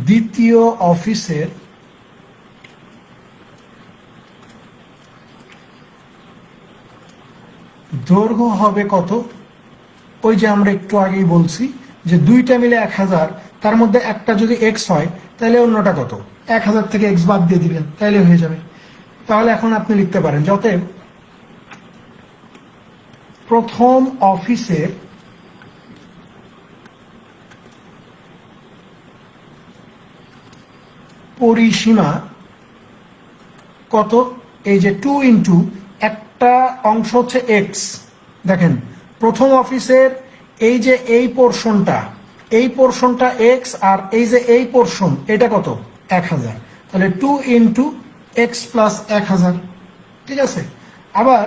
দ্বিতীয় অফিসের দৈর্ঘ্য হবে কত? ওই যে আমরা একটু আগেই বলছি যে দুইটা মিলে 1000, তার মধ্যে একটা যদি এক্স হয়, তাহলে অন্যটা কত, 1000 থেকে এক্স বাদ দিয়ে দিবেন, তাইলে হয়ে যাবে। তাহলে এখন আপনি লিখতে পারেন, যত প্রথম অফিসের পরিসীমা কত, এই যে 2 ইন্টু একটা অংশ হচ্ছে এক্স। দেখেন, প্রথম অফিসের এই যে এই পোর্শনটা এক্স, আর এই যে এই পোর্শন, এটা কত, 1000। তাহলে 2 ইন্টু এক্স প্লাস 1000। ঠিক আছে। আবার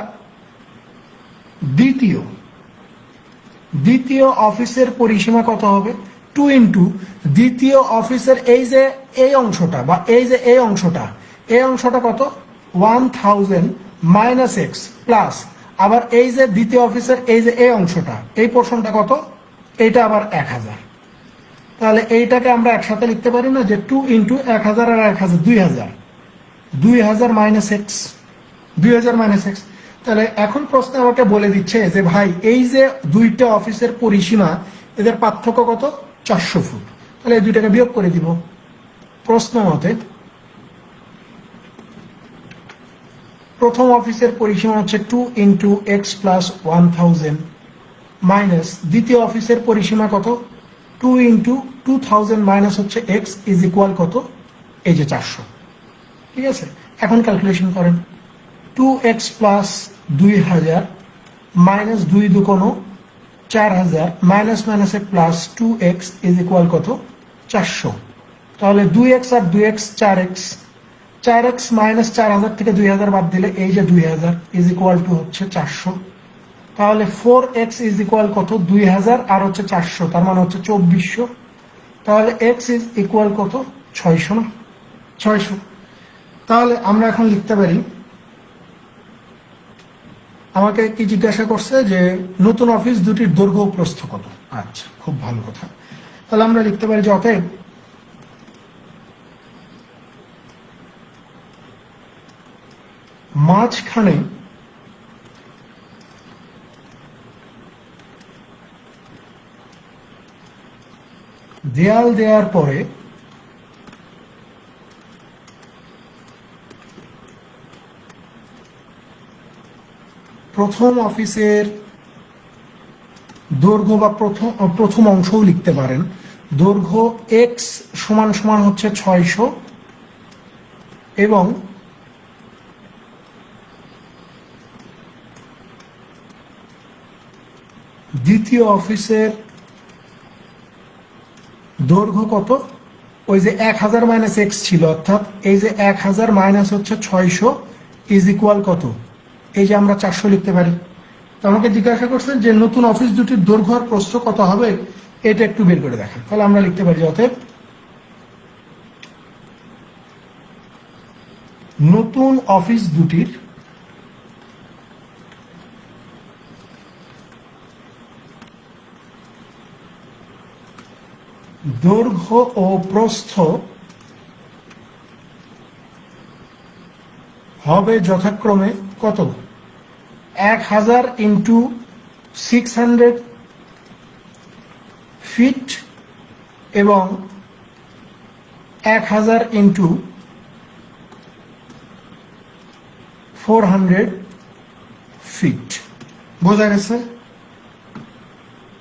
দ্বিতীয় অফিসের পরিসীমা কত হবে? 2 ইন্টু দ্বিতীয় অফিসের এই যে এই অংশটা বা এই যে এই অংশটা কত, 1000 মাইনাস এক্স প্লাস, আবার এই যে দ্বিতীয় অফিসের এই যে এই অংশটা, এই পোর্শনটা কত, এইটা আবার 1000। তাহলে এইটাকে আমরা একসাথে লিখতে পারি না, যে 2 ইন্টু 1000 আর 1000, 2000 মাইনাস এক্স, 2000 মাইনাস এক্স। তাহলে এখন প্রশ্ন আমাকে বলে দিচ্ছে যে ভাই এই যে দুইটা অফিসের পরিসীমা, এদের পার্থক্য কত, 400 ফুট। তাহলে এই দুইটাকে বিয়োগ করে দিব। প্রশ্ন মতে প্রথম অফিসের পরিসীমা হচ্ছে 2 ইন্টু এক্স প্লাস 1000 মাইনাস দ্বিতীয় অফিসের পরিসীমা কত, 2 × 2000 মাইনাস হচ্ছে এক্স ইজ ইকুয়াল কত, এই যে 400। ঠিক আছে, এখন ক্যালকুলেশন করেন। 2x প্লাস 2000 মাইনাস 2 × 4000 মাইনাস মাইনাসে প্লাস 2x ইজ ইকুয়াল কত, 400। তাহলে 2x আর 2x 4x, 4x মাইনাস 4000 থেকে 2000 বাদ দিলে এই যে 2000 ইজ ইকুয়াল টু হচ্ছে 400। তাহলে 4x ইজ ইকুয়াল কত, 2000 আর হচ্ছে 400, তার মানে হচ্ছে 2400। তাহলে x ইজ ইকুয়াল কত, 600 না, 600। তাহলে আমরা এখন লিখতে পারি, আমাকে কি জিজ্ঞাসা করছে যে নতুন অফিস দুটির দৈর্ঘ্য ও প্রস্থ কত। আচ্ছা, খুব ভালো কথা। তাহলে আমরা লিখতে পারি যে অতএব মাঝখানে দেয়াল দেওয়ার পরে প্রথম অফিসের দৈর্ঘ্য বা প্রথম অংশও লিখতে পারেন, দৈর্ঘ্য এক্স সমান সমান হচ্ছে 600 এবং দ্বিতীয় অফিসের দৈর্ঘ্য কত, ওই যে 1000 মাইনাস এক্স ছিল, অর্থাৎ এই যে 1000 মাইনাস হচ্ছে 600 ইজ ইকুয়াল কত, এই যে আমরা 400 লিখতে পারি। তো আমাকে জিজ্ঞাসা করছেন যে নতুন অফিস দুটির দৈর্ঘ্য আর প্রস্থ কত হবে, এটা একটু বের করে দেখেন। তাহলে আমরা লিখতে পারি অতএব নতুন অফিস দুটির দৈর্ঘ্য ও প্রস্থ হবে যথাক্রমে কত, 1000 ইন্টু 600 ফিট এবং 1000 ইন্টু 400 ফিট। বোঝা গেছে?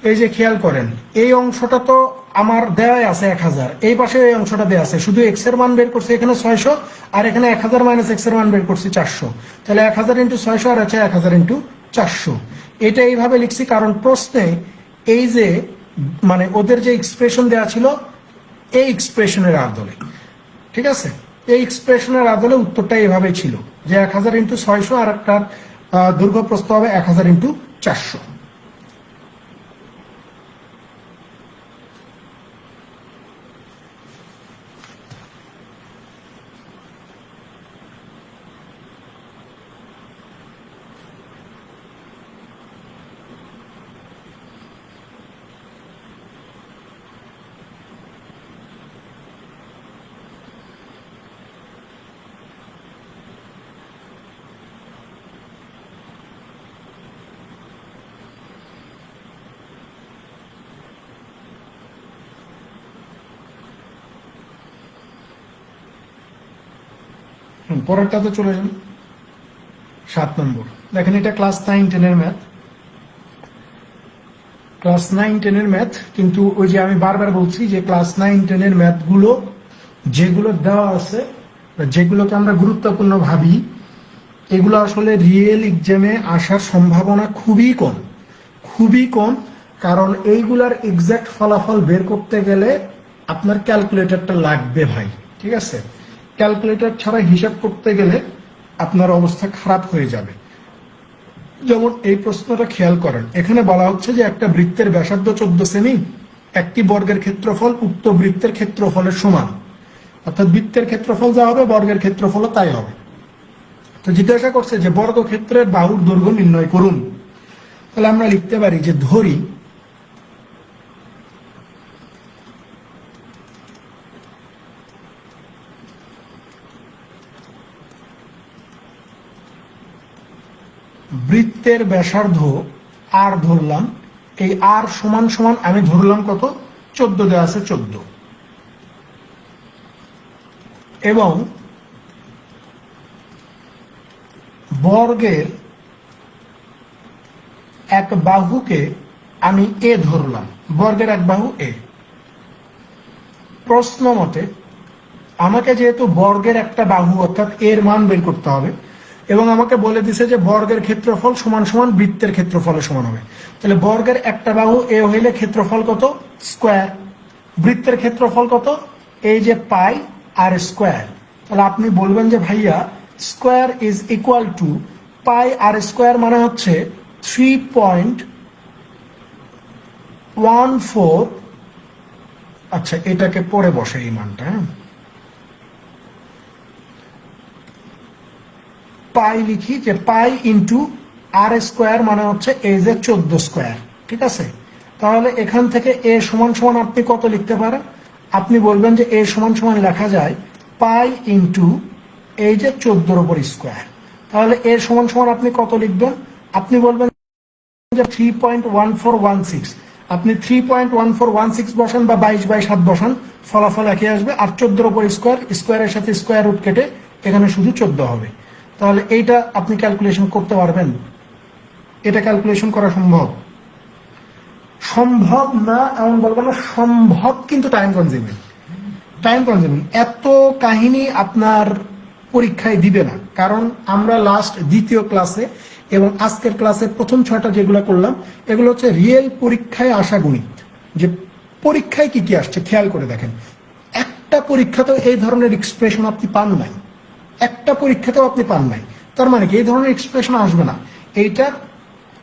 এই যে খেয়াল করেন, এই অংশটা তো আমার দেওয়াই আছে 1000, এই পাশে এই অংশটা দেওয়া আছে, শুধু এক্স এর মান বের করছি এখানে 600 আর এখানে 1000 মাইনাস এক্স এর মান বের করছি 400। তাহলে 1000 ইন্টু 600 আর আছে 1000 ইন্টু 400। এটা এইভাবে লিখছি কারণ প্রশ্নে এই যে মানে ওদের যে এক্সপ্রেশন দেওয়া ছিল এই এক্সপ্রেশনের আদলে, ঠিক আছে, এই এক্সপ্রেশনের আদলে উত্তরটা এইভাবেই ছিল যে 1000 ইন্টু 600 আর একটা দৈর্ঘ্য প্রস্থ হবে 1000 ইন্টু 400। পরেরটাতে চলে যান, 7 নম্বর। দেখেন এটা ক্লাস 9-10 ম্যাথ, ক্লাস 9-10 ম্যাথ। কিন্তু ওই যে আমি বারবার বলছি যে ক্লাস 9-10 ম্যাথগুলো যেগুলো দেওয়া আছে, যেগুলোকে আমরা গুরুত্বপূর্ণ ভাবি, এগুলো আসলে রিয়েল এক্সামে আসার সম্ভাবনা খুবই কম, খুবই কম। কারণ এইগুলার এক্সাক্ট ফলাফল বের করতে গেলে আপনার ক্যালকুলেটরটা লাগবে ভাই, ঠিক আছে? ক্যালকুলেটর ছাড়া হিসাব করতে গেলে আপনার অবস্থা খারাপ হয়ে যাবে। যেমন এই প্রশ্নটা খেয়াল করেন, এখানে বলা হচ্ছে যে একটা বৃত্তের ব্যাসার্ধ 14 সেমি, একটি বর্গের ক্ষেত্রফল উক্ত বৃত্তের ক্ষেত্রফলের সমান, অর্থাৎ বৃত্তের ক্ষেত্রফল যা হবে বর্গের ক্ষেত্রফলও তাই হবে। তো জিজ্ঞাসা করছে যে বর্গক্ষেত্রের বাহুর দৈর্ঘ্য নির্ণয় করুন। তাহলে আমরা লিখতে পারি যে ধরি বৃত্তের ব্যাসার্ধ আর ধরলাম, এই আর সমান সমান আমি ধরলাম কত, 14 দেওয়া আছে 14, এবং বর্গের এক বাহুকে আমি এ ধরলাম, বর্গের এক বাহু এ। প্রশ্ন মতে আমাকে যেহেতু বর্গের একটা বাহু অর্থাৎ এর মান বের করতে হবে এবং আমাকে বলে দিছে যে বর্গের ক্ষেত্রফল সমান সমান বৃত্তের ক্ষেত্রফলের সমান হবে, তাহলে বর্গের একটা বাহু এ হইলে ক্ষেত্রফল কত স্কোয়ার, বৃত্তের ক্ষেত্রফল কত এই যে পাই আর স্কোয়ার। তাহলে আপনি বলবেন যে ভাইয়া square is equal to pi r square মানে হচ্ছে 3.14। আচ্ছা এটাকে পরে বসে এই মানটা, হ্যাঁ পাই লিখি যে পাই ইন্টু আর স্কোয়ার মানে হচ্ছে এই যে 14 স্কোয়ার, ঠিক আছে। তাহলে এখান থেকে এ সমান সমান আপনি কত লিখতে পারেন, আপনি বলবেন যে এ সমান সমান লেখা যায় পাই ইন্টু এই যে 14 উপর স্কোয়ার। তাহলে এর সমান সমান আপনি কত লিখবেন, আপনি বলবেন যে 3.1416, আপনি 3.1416 বসান বা 22/7 বসান, ফলাফল একই আসবে। আর 14 উপর স্কোয়ার, স্কোয়ারের সাথে স্কোয়ার রুট কেটে এখানে শুধু 14 হবে। তাহলে এইটা আপনি ক্যালকুলেশন করতে পারবেন, এটা ক্যালকুলেশন করা সম্ভব। সম্ভব না এমন বলবেন না, সম্ভব কিন্তু টাইম কনজিউমিং। এত কাহিনী আপনার পরীক্ষায় দিবে না, কারণ আমরা লাস্ট দ্বিতীয় ক্লাসে এবং আজকের ক্লাসে প্রথম 6টা যেগুলো করলাম এগুলো হচ্ছে রিয়েল পরীক্ষায় আসা গণিত। যে পরীক্ষায় কি কি আসছে খেয়াল করে দেখেন, একটা পরীক্ষাতেও এই ধরনের এক্সপ্রেশন আপনি পান নাই, একটা পরীক্ষাতেও আপনি পান নাই। তার মানে কি এই ধরনের এক্সপ্রেশন আসবে না। এইটার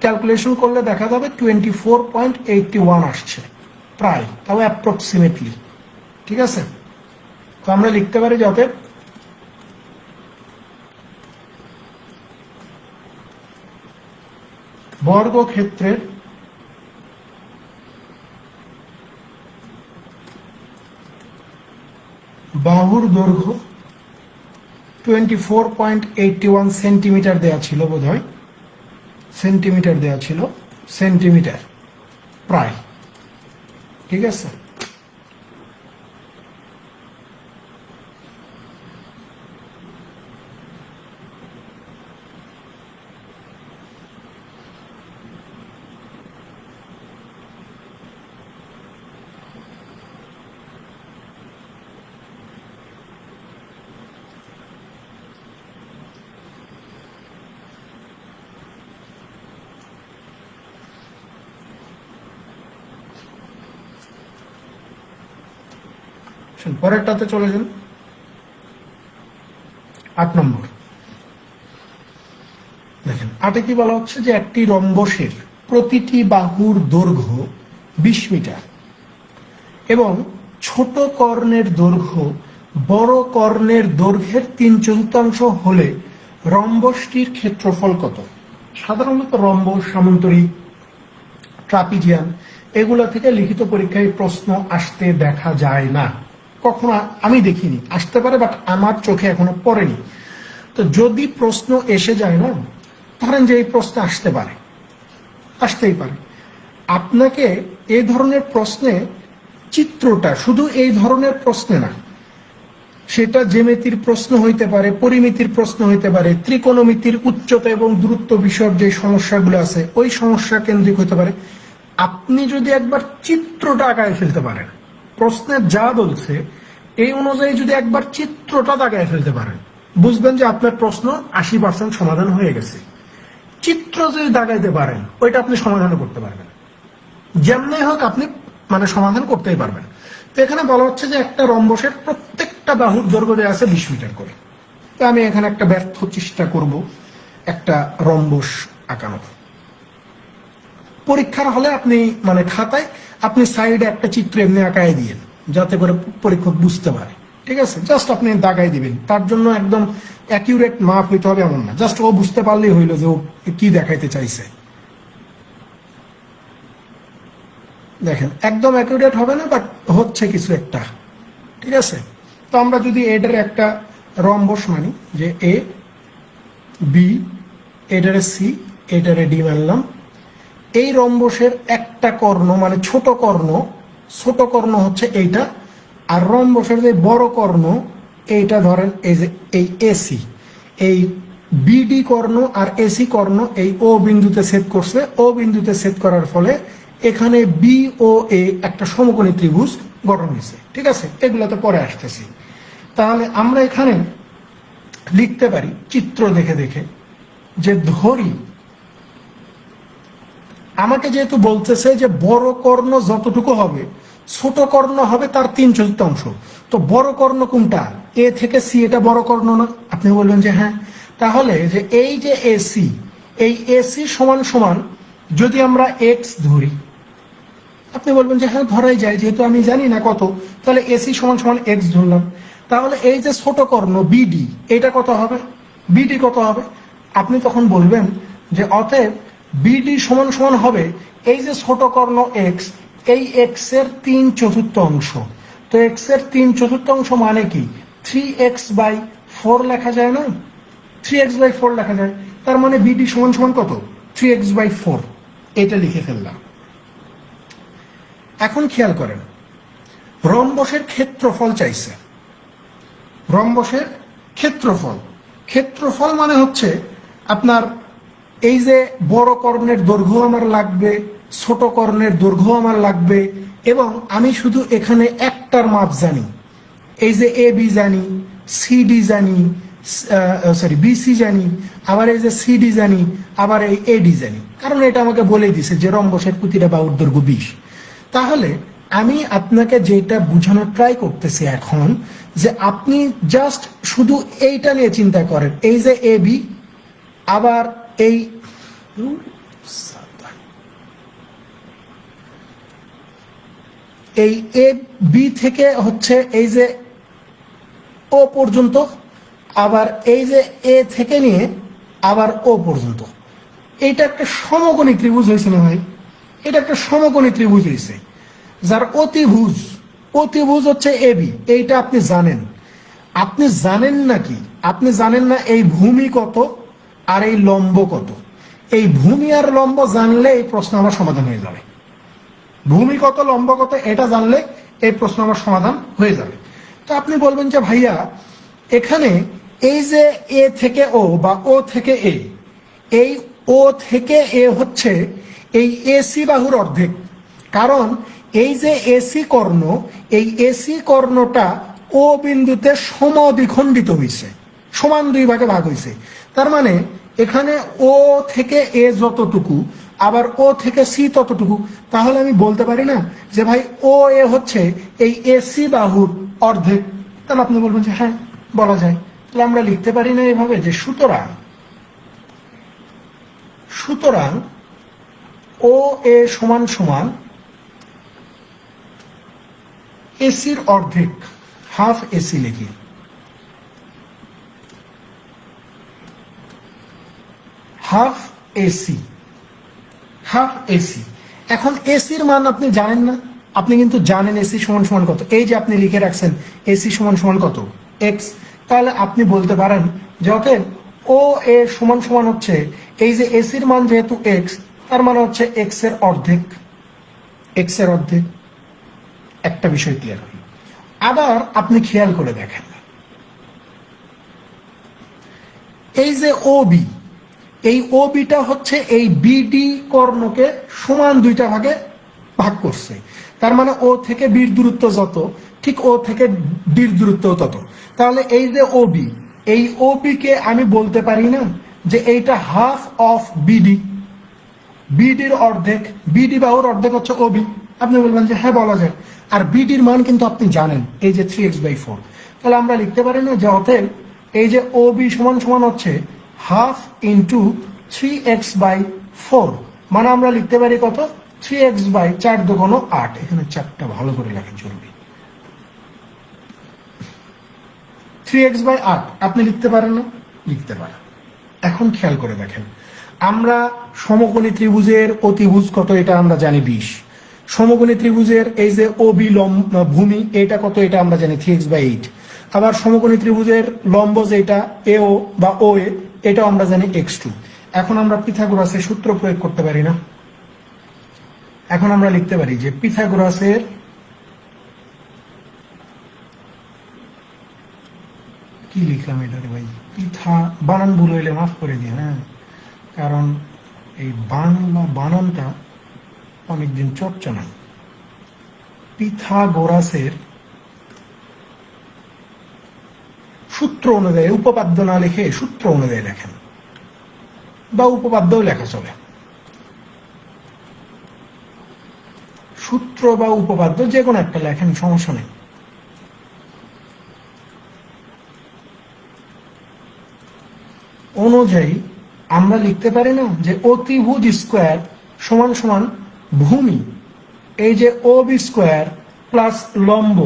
ক্যালকুলেশন করলে দেখা যাবে 24.81 আসছে প্রায়, তাও অ্যাপ্রক্সিমেটলি, ঠিক আছে। তো আমরা লিখতে পারি যাতে বর্গক্ষেত্রের বাহুর দৈর্ঘ্য 24.81 সেন্টিমিটার দেয়া ছিল, বোধ হয় সেন্টিমিটার দেয়া ছিল, সেন্টিমিটার প্রায়, ঠিক আছে। পরেরটাতে চলে যান, 8 নম্বর। দেখেন 8-এ কি বলা হচ্ছে যে একটি রম্বসের প্রতিটি বাহুর দৈর্ঘ্য 20 মিটার এবং ছোট কর্ণের দৈর্ঘ্য বড় কর্ণের দৈর্ঘ্যের 3/4 হলে রম্বসটির ক্ষেত্রফল কত। সাধারণত রম্বস, সামান্তরিক, ট্রাপিজিয়ান এগুলো থেকে লিখিত পরীক্ষায় প্রশ্ন আসতে দেখা যায় না, কখনো আমি দেখিনি, আসতে পারে বাট আমার চোখে এখনো পড়েনি। তো যদি প্রশ্ন এসে যায় না, ধরেন যে এই প্রশ্ন আসতে পারে, আসতেই পারে, আপনাকে এই ধরনের প্রশ্নে চিত্রটা, শুধু এই ধরনের প্রশ্নে না, সেটা জ্যামিতির প্রশ্ন হইতে পারে, পরিমিতির প্রশ্ন হইতে পারে, ত্রিকোণমিতির উচ্চতা এবং দূরত্ব বিষয়ক যে সমস্যাগুলো আছে ওই সমস্যা কেন্দ্রিক হতে পারে। আপনি যদি একবার চিত্রটা আঁকায় ফেলতে পারেন, প্রশ্নের যা বলছে এই অনুযায়ী যদি একবার চিত্রটা দাগায় ফেলতে পারেন, বুঝবেন যে আপনার প্রশ্ন 80% সমাধান হয়ে গেছে। চিত্র যদি দাগাইতে পারেন ওইটা আপনি সমাধান করতে পারবেন, যেমনি হোক আপনি মানে সমাধান করতেই পারবেন। তো এখানে বলা হচ্ছে যে একটা রম্বসের প্রত্যেকটা বাহুর দৈর্ঘ্য দেওয়া আছে 20 মিটার করে। তো আমি এখানে একটা ব্যর্থ চেষ্টা করব একটা রম্বস আঁকানোর। পরীক্ষার হলে আপনি মানে খাতায় আপনি সাইডে একটা চিত্র এমনি আঁকায় দিয়েন যাতে করে পরীক্ষক বুঝতে পারে, ঠিক আছে। জাস্ট আপনি দাগাই দিবেন, তার জন্য একদম অ্যাকিউরেট মাপ হইতে হবে এমন না, জাস্ট ও বুঝতে পারলেই হইলো যে ও কি দেখাইতে চাইছে। দেখেন একদম অ্যাকিউরেট হবে না, বাট হচ্ছে কিছু একটা, ঠিক আছে। তো আমরা যদি এটার একটা রম্বস মানি যে এ বি, এটারে সি, এটারে ডি মানলাম, এই রম্বসের একটা কর্ণ মানে ছোট কর্ণ হচ্ছে এইটা, আর রম্বসের যে বড় কর্ণ এইটা ধরেন এই যে এই এসি, এই বিডি কর্ণ আর এসি কর্ণ এই ও বিন্দুতে ছেদ করছে, ও বিন্দুতে ছেদ করার ফলে এখানে বি ও এ একটা সমকোণী ত্রিভুজ গঠন হয়েছে, ঠিক আছে, এগুলো তো পরে আসতেছি। তাহলে আমরা এখানে লিখতে পারি চিত্র দেখে দেখে যে ধরি আমাকে যেহেতু বলতেছে যে বড় কর্ণ যতটুকু হবে ছোট কর্ণ হবে তার 3/4, তো বড় কর্ণ কোনটা, এ থেকে সি, এটা বড় কর্ণ না? আপনি বলবেন যে হ্যাঁ। তাহলে যে এই যে এসি, এই এসি সমান সমান যদি আমরা এক্স ধরি, আপনি বলবেন যে হ্যাঁ ধরাই যায়, যেহেতু আমি জানি না কত, তাহলে এসি সমান সমান এক্স ধরলাম। তাহলে এই যে ছোট কর্ণ বিডি, এটা কত হবে, বিডি কত হবে? আপনি তখন বলবেন যে অতএব বিডি সমান সমান হবে এই যে ছোট কর্ণ এক্স, এই এক্স এর 3/4। তো এক্স এর 3/4 মানে কি 3x/4 লেখা যায় না? 3x/4 লেখা যায়। তার মানে বিডি সমান সমান কত, 3x/4। এটা লিখে ফেললাম। এখন খেয়াল করেন, রম্বসের ক্ষেত্রফল চাইছে। রম্বসের ক্ষেত্রফল, ক্ষেত্রফল মানে হচ্ছে আপনার এই যে বড় কর্ণের দৈর্ঘ্য আমার লাগবে, ছোট কর্ণের দৈর্ঘ্য আমার লাগবে, এবং আমি শুধু এখানে একটার মাপ জানি, এই যে এ বি জানি, সিডি জানি, বিসি জানি, আবার এই যে সিডি জানি, আবার এই এডি জানি, কারণ এটা আমাকে বলে দিছে যে রম্বসের প্রতিটা বাহুর দৈর্ঘ্য 20। তাহলে আমি আপনাকে যেটা বোঝানোর ট্রাই করতেছি এখন, যে আপনি জাস্ট শুধু এইটা নিয়ে চিন্তা করেন, এই যে এ বি, আবার এই এ বি থেকে হচ্ছে এই যে ও পর্যন্ত, আবার এই যে এ থেকে নিয়ে আবার ও পর্যন্ত, এইটা একটা সমকোণী ত্রিভুজ হয়েছে না ভাই? এটা একটা সমকোণী ত্রিভুজ হয়েছে, যার অতিভুজ, অতিভুজ হচ্ছে এ বি। এইটা আপনি জানেন। আপনি জানেন নাকি, আপনি জানেন না এই ভূমি কত আর এই লম্ব কত? এই ভূমি আর লম্ব জানলে এই প্রশ্ন আমার সমাধান হয়ে যাবে। ভূমি কত লম্ব কত এটা জানলে এই প্রশ্ন আমার সমাধান হয়ে যাবে। তো আপনি বলবেন যে ভাইয়া এখানে এই যে এ থেকে ও বা ও থেকে এ, এই ও থেকে এ হচ্ছে এই এসি বাহুর অর্ধেক। কারণ এই যে এসি কর্ণ, এই এসি কর্ণটা ও বিন্দুতে সমদ্বিখণ্ডিত হয়েছে, সমান 2 ভাগে ভাগ হয়েছে। তার মানে এখানে ও থেকে এ যতটুকু, আবার ও থেকে সি ততটুকু। তাহলে আমি বলতে পারি না যে ভাই ও এ হচ্ছে এই এসি বাহুর অর্ধেক? তাহলে আপনি বলবেন যে হ্যাঁ বলা যায়। তাহলে আমরা লিখতে পারি না এভাবে যে সুতরাং সুতরাং ও এ সমান সমান এসির অর্ধেক, হাফ এসি লিখি। Half AC, half AC. এখন এসির মান আপনি জানেন না? আপনি কিন্তু জানেন এসি সমান সমান কত, এই যে আপনি লিখে রাখছেন এসি সমান সমান কত, এক্স। তাহলে আপনি বলতে পারেন যে অতএব ও এ সমান সমান হচ্ছে এই যে এসির মান যেহেতু এক্স, তার মানে হচ্ছে এক্স এর অর্ধেক, এক্স এর অর্ধেক। একটা বিষয় ক্লিয়ার হল। আবার আপনি খেয়াল করে দেখেন, এই যে ও বি, এই ও বিটা হচ্ছে এই বিডি কর্ণকে সমান 2টা ভাগে ভাগ করছে। তার মানে ও থেকে বির দূরত্ব যত, ঠিক ও থেকে ডির দূরত্ব তত। তাহলে এই যে ও বি, এই ও বি কে আমি বলতে পারি না যে এইটা হাফ অফ বিডি, বিডির অর্ধেক, বিডি বাহুর অর্ধেক হচ্ছে ও বি। আপনি বলবেন যে হ্যাঁ বলা যায়। আর বিডির মান কিন্তু আপনি জানেন, এই যে 3x/4। তাহলে আমরা লিখতে পারি না যে অতএব এই যে ও বি সমান সমান হচ্ছে হাফ ইন্টু 3x/4, মানে আমরা লিখতে পারি কত, 3x/4 দুগুণ 8। এখানে 4টা ভালো করে লেখা জরুরি। 3x/8 আপনি লিখতে পারেন না? লিখতে পারেন। এখন খেয়াল করে দেখেন, আমরা সমকোণী ত্রিভুজের অতিভুজ কত এটা আমরা জানি 20। সমকোণী ত্রিভুজের এই যে ও বি ভূমি এটা কত এটা আমরা জানি 3x/8। আবার সমকোণী ত্রিভুজের লম্ব যেটা এও বা ও এ, এটাও আমরা জানি x2। এখন আমরা পিথাগোরাসের সূত্র প্রয়োগ করতে পারি না? এখন আমরা লিখতে পারি যে পিথাগোরাসের কি লিখলাম এটা রে ভাই, পিথা বানান ভুল হইলে মাফ করে দিন, হ্যাঁ, কারণ এই বাংলা বানানটা অনেকদিন চর্চা নাই। পিথাগোরাসের সূত্র অনুযায়ী, উপপাদ্য না লিখে সূত্র অনুযায়ী লেখেন, বা উপপাদ্যও লেখা চলে, সূত্র বা উপপাদ্য যে কোনো একটা লেখেন, সমস্যা নেই। অনুযায়ী আমরা লিখতে পারি না যে অতিভুজ স্কোয়ার সমান সমান ভূমি, এই যে ও বি স্কোয়ার প্লাস লম্ব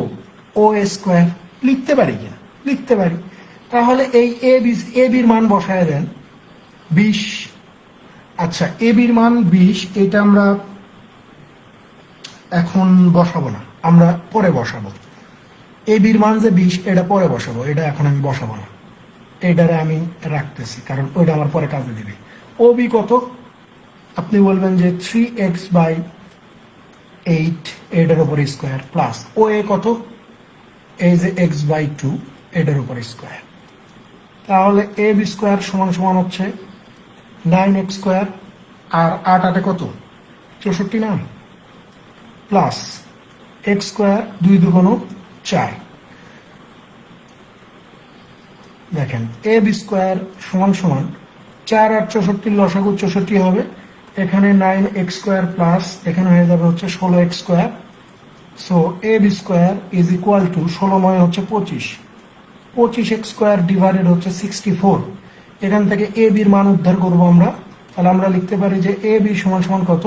ও এ স্কোয়ার, লিখতে পারি কিনা? লিখতে পারি। তাহলে এই এ বির মান বসায় দেন 20। আচ্ছা, এ বির মান 20, এটা আমরা এখন বসাবো না, আমরা পরে বসাবো। এ বির মান যে 20, এটা পরে বসাবো, এটা এখন আমি বসাবো না, এটারে আমি রাখতেছি, কারণ ওইটা আমার পরে কাজে দিবে। ও বি কত? আপনি বলবেন যে 3x/8 এটার উপর স্কোয়ার প্লাস ও এ কত? এই যে x/2 এটার উপর স্কোয়ার। তাহলে এ বি স্কোয়ার সমান সমান হচ্ছে 9x², আর 8 8 কত? 64 না? Plus x², 2 2 4। দেখেন এ বি স্কোয়ার সমান সমান 4 আর 64 লসাগু 64 হবে, এখানে 9x² প্লাস এখানে হয়ে যাবে হচ্ছে 16x²। So A B square is equal to 16 9 হচ্ছে 25, 25x² ডিভাইডেড হচ্ছে 64। এখান থেকে এ বির মান উদ্ধার করব আমরা। তাহলে আমরা লিখতে পারি যে এ বি সমান সমান কত?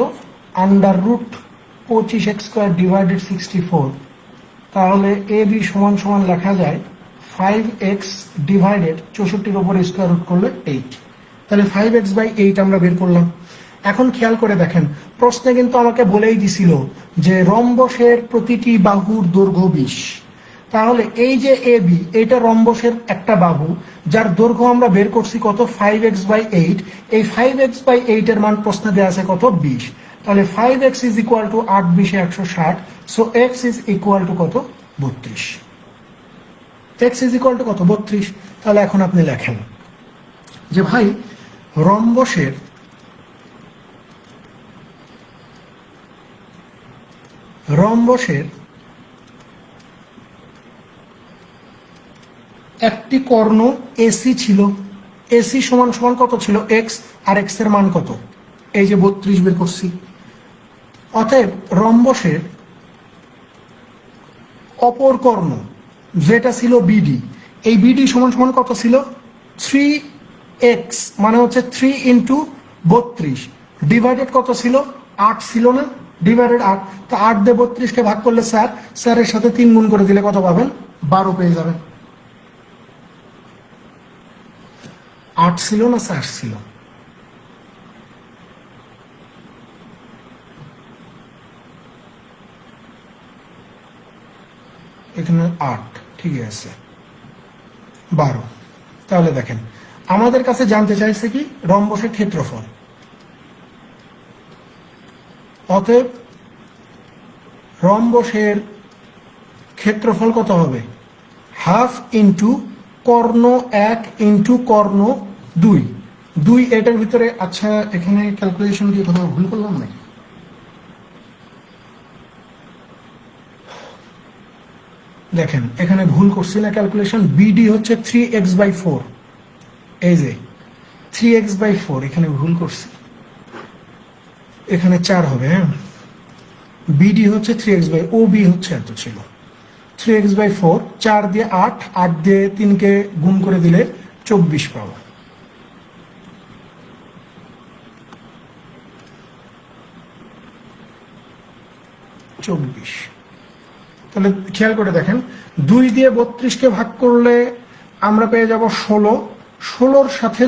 √25x² divided 64। তাহলে এ বি সমান সমান লেখা যায় 5x ডিভাইডেড 64-র উপর স্কোয়ার রুট করলে 8। তাহলে 5x/8 আমরা বের করলাম। এখন খেয়াল করে দেখেন, প্রশ্নে কিন্তু আমাকে বলেই দিছিল যে রম্বসের প্রতিটি বাহুর দৈর্ঘ্য 20। তাহলে এই যে এ বি, এটা রম্বসের একটা বাহু, যার দৈর্ঘ্য আমরা বের করছি কত? 5x/8। এই 5x/8 এর মান প্রশ্নে দেওয়া আছে কত? 20। তাহলে 5x is equal two 8 20 160। So x is equal two কত? 32। x ইজ ইকুয়াল টু কত? 32। তাহলে এখন আপনি লেখেন যে ভাই রম্বসের একটি কর্ণ এসি ছিল, এসি সমান সমান কত ছিল? এক্স, আর এক্স এর মান কত? এই যে 32 বের করছি। অতএব রম্বসের অপর কর্ণ যেটা ছিল বিডি, এই বিডি সমান সমান কত ছিল? 3x, মানে হচ্ছে 3 ইন্টু 32 ডিভাইডেড কত ছিল? 8 ছিল না? ডিভাইডেড 8। তো 8 দিয়ে 32-কে ভাগ করলে 4, 4-এর সাথে 3 গুণ করে দিলে কত পাবেন? 12 পেয়ে যাবেন। 8 ছিল না 4 ছিল? এখানে 8, ঠিক আছে, 12। তাহলে দেখেন আমাদের কাছে জানতে চাইছে কি? রম্বসের ক্ষেত্রফল। অতএব রম্বসের ক্ষেত্রফল কত হবে? হাফ ইন্টু কর্ণ 1 ইন্টু কর্ণ 2। 2 এটার ভিতরে। আচ্ছা, এখানে ক্যালকুলেশন কি কোথাও ভুল করলাম নাকি? দেখেন এখানে ভুল করছি না ক্যালকুলেশন। বিডি হচ্ছে 3x/4, এই যে 3x/4, এখানে ভুল করছি, এখানে 4 হবে। হ্যাঁ, বিডি হচ্ছে 3x/, ও বি হচ্ছে এত ছিল 3x/4, 4 দিয়ে 8, 8 দিয়ে 3-কে গুণ করে দিলে 24 পাবো। তাহলে খেয়াল করে দেখেন, 2 দিয়ে 32-কে ভাগ করলে আমরা পেয়ে যাব 16। 16-র সাথে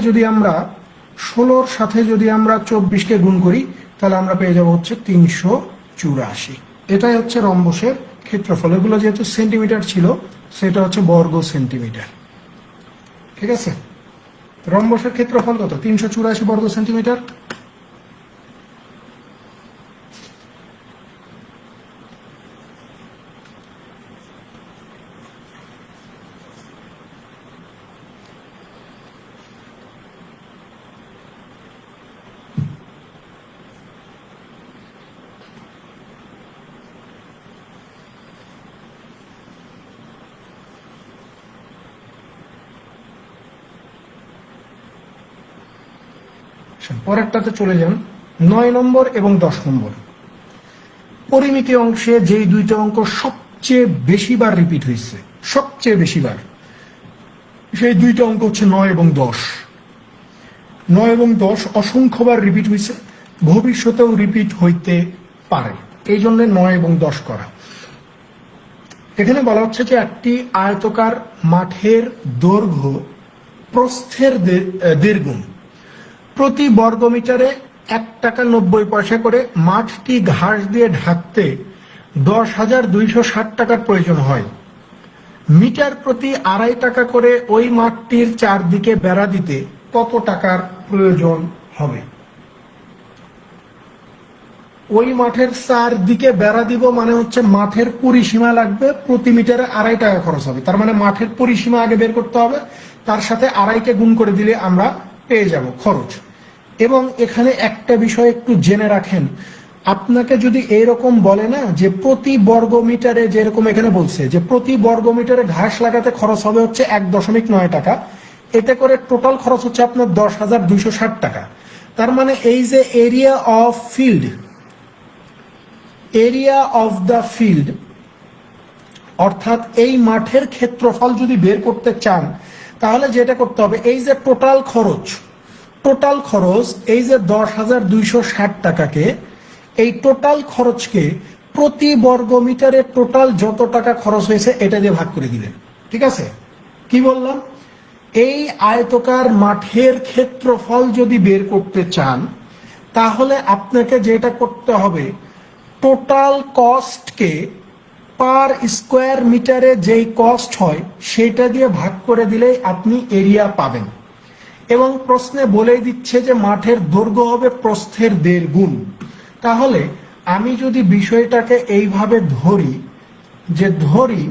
যদি আমরা 24-কে গুণ করি, তাহলে আমরা পেয়ে যাব হচ্ছে 384। এটাই হচ্ছে রম্বসের ক্ষেত্রফল। এগুলো যেহেতু সেন্টিমিটার ছিল, সেটা হচ্ছে বর্গ সেন্টিমিটার। ঠিক আছে, রম্বসের ক্ষেত্রফল কত? 384 বর্গ সেন্টিমিটার। আসেন পরেরটাতে চলে যান। 9 নম্বর এবং 10 নম্বর পরিমিতি অংশে যেই দুইটা অঙ্ক সবচেয়ে বেশিবার রিপিট হয়েছে, সবচেয়ে বেশিবার, সেই দুইটা অঙ্ক হচ্ছে 9 এবং 10। 9 এবং 10 অসংখ্যবার রিপিট হয়েছে, ভবিষ্যতেও রিপিট হইতে পারে, এই জন্য 9 এবং 10 করা। এখানে বলা হচ্ছে যে একটি আয়তকার মাঠের দৈর্ঘ্য প্রস্থের 1.5 গুণ, প্রতি বর্গমিটারে 1 টাকা 90 পয়সা করে মাঠটি ঘাস দিয়ে ঢাকতে 10,260 টাকার প্রয়োজন হয়। মিটার প্রতি 2.5 টাকা করে ওই মাঠটির চারদিকে বেড়া দিতে কত টাকার প্রয়োজন হবে? ওই মাঠের চারদিকে বেড়া দিব মানে হচ্ছে মাঠের পরিসীমা লাগবে, প্রতি মিটারে 2.5 টাকা খরচ হবে। তার মানে মাঠের পরিসীমা আগে বের করতে হবে, তার সাথে 2.5কে গুণ করে দিলে আমরা পেয়ে যাব খরচ। এবং এখানে একটা বিষয় একটু জেনে রাখেন, আপনাকে যদি এইরকম বলে না যে প্রতি বর্গমিটারে, যেরকম এখানে বলছে যে প্রতি বর্গমিটারে ঘাস লাগাতে খরচ হবে হচ্ছে 1.9 টাকা, এতে করে টোটাল খরচ হচ্ছে আপনার 10,260 টাকা। তার মানে এই যে area of field, area of the field অর্থাৎ এই মাঠের ক্ষেত্রফল যদি বের করতে চান, তাহলে যেটা করতে হবে, এই যে টোটাল খরচ, টোটাল খরচ এই যে 10,260 টাকাকে, এই টোটাল খরচকে প্রতি বর্গমিটারে টোটাল যত টাকা খরচ হয়েছে এটা দিয়ে ভাগ করে দিবেন। ঠিক আছে? কি বললাম? এই আয়তকার মাঠের ক্ষেত্রফল যদি বের করতে চান, তাহলে আপনাকে যেটা করতে হবে, টোটাল কস্টকে পার স্কোয়ার মিটারে যেই কস্ট হয় সেটা দিয়ে ভাগ করে দিলেই আপনি এরিয়া পাবেন। এবং প্রশ্নে বলেই দিচ্ছে যে মাঠের দৈর্ঘ্য হবে প্রস্থের 1.5 গুণ। তাহলে আমি যদি বিষয়টাকে এইভাবে ধরি, যে ধরি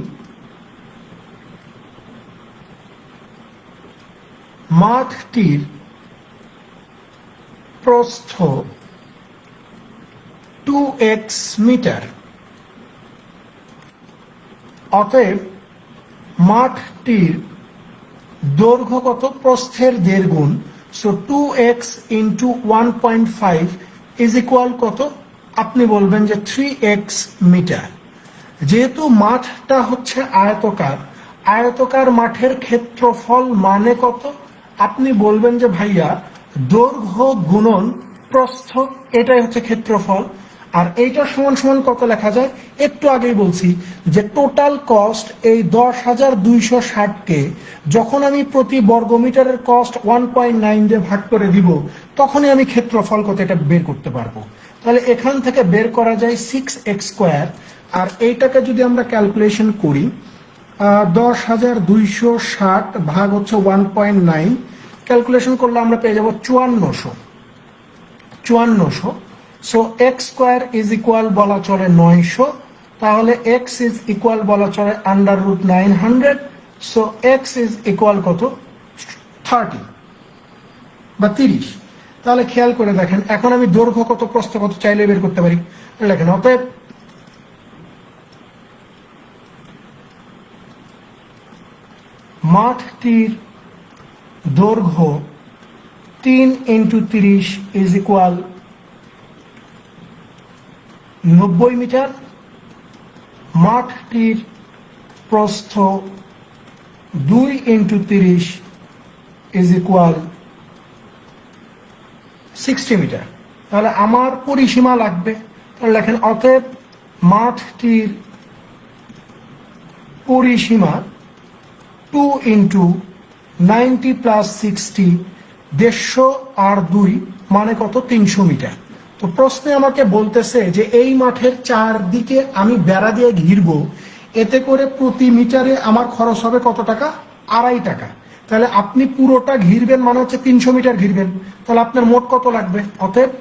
মাঠটির প্রস্থ 2x মিটার, অতএব মাঠটির দৈর্ঘ্য কত? প্রস্থের 1.5 গুণ। So 2x into 1.5 is equal কত? আপনি বলবেন যে 3x মিটার। যেহেতু মাঠটা হচ্ছে আয়তকার, আয়তকার মাঠের ক্ষেত্রফল মানে কত? আপনি বলবেন যে ভাইয়া দৈর্ঘ্য গুণন প্রস্থ, এটাই হচ্ছে ক্ষেত্রফল। আর এইটা সমান সমান কত লেখা যায়? একটু আগেই বলছি যে টোটাল কস্ট এই 10,260কে যখন আমি প্রতি বর্গমিটারের কস্ট 1.9 দিয়ে ভাগ করে দিব, তখনই আমি ক্ষেত্রফল কত এটা বের করতে পারবো। তাহলে এখান থেকে বের করা যায় 6x স্কোয়ার। আর এইটাকে যদি আমরা ক্যালকুলেশন করি, 10,260 ভাগ হচ্ছে 1.9, ক্যালকুলেশন করলে আমরা পেয়ে যাব 5400। So x square is equal বলা চলে 900, তাহলে এক্স ইজ ইকুয়াল বলা চলে √900। সো এক্স ইজ ইকুয়াল কত? 30 বা 30। তাহলে খেয়াল করে দেখেন, এখন আমি দৈর্ঘ্য কত প্রস্থ কত চাইলে বের করতে পারি। লেখেন অতএব মাঠটির দৈর্ঘ্য 3 ইন্টু 30 ইজ ইকুয়াল 90 মিটার। মাঠটির প্রস্থ 2 ইন্টু 30 ইজ ইকুয়াল 60 মিটার। তাহলে আমার পরিসীমা লাগবে। তাহলে লেখেন অতএব মাঠটির পরিসীমা 2 ইন্টু 90 প্লাস 60, 150 আর 2 মানে কত? 300 মিটার। তো প্রশ্নে আমাকে বলতেছে যে এই মাঠের চারদিকে আমি বেড়া দিয়ে ঘিরবো, এতে করে প্রতি মিটারে আমার খরচ হবে কত টাকা? 2.5 টাকা। তাহলে আপনি পুরোটা ঘিরবেন মানে হচ্ছে 300 মিটার ঘিরবেন, তাহলে আপনার মোট কত লাগবে? অতএব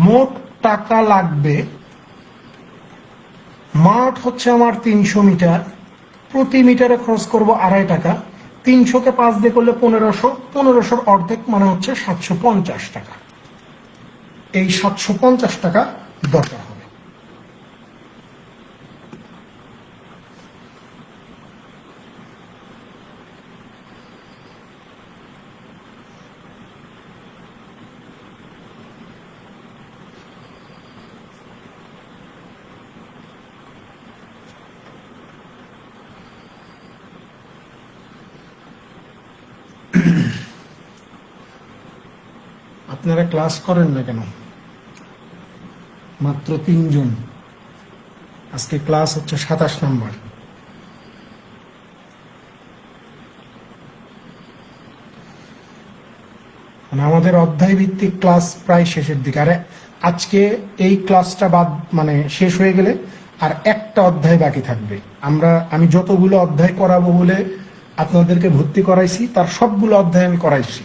মোট টাকা লাগবে, মাঠ হচ্ছে আমার 300 মিটার, প্রতি মিটারে খরচ করব 2.5 টাকা, 300কে 5 দিয়ে করলে 1500, 1500-র অর্ধেক মানে হচ্ছে 750 টাকা। এই 750 টাকা দরকার হবে। আপনারা ক্লাস করেন না কেন? মাত্র 3 জন। আজকে ক্লাস হচ্ছে 27 নম্বর। মানে আমাদের অধ্যায় ভিত্তিক ক্লাস প্রায় শেষের দিকে। আরে আজকে এই ক্লাসটা বাদ মানে শেষ হয়ে গেলে আর একটা অধ্যায় বাকি থাকবে। আমি যতগুলো অধ্যায় করাবো বলে আপনাদেরকে ভর্তি করাইছি তার সবগুলো অধ্যায় আমি করাইছি,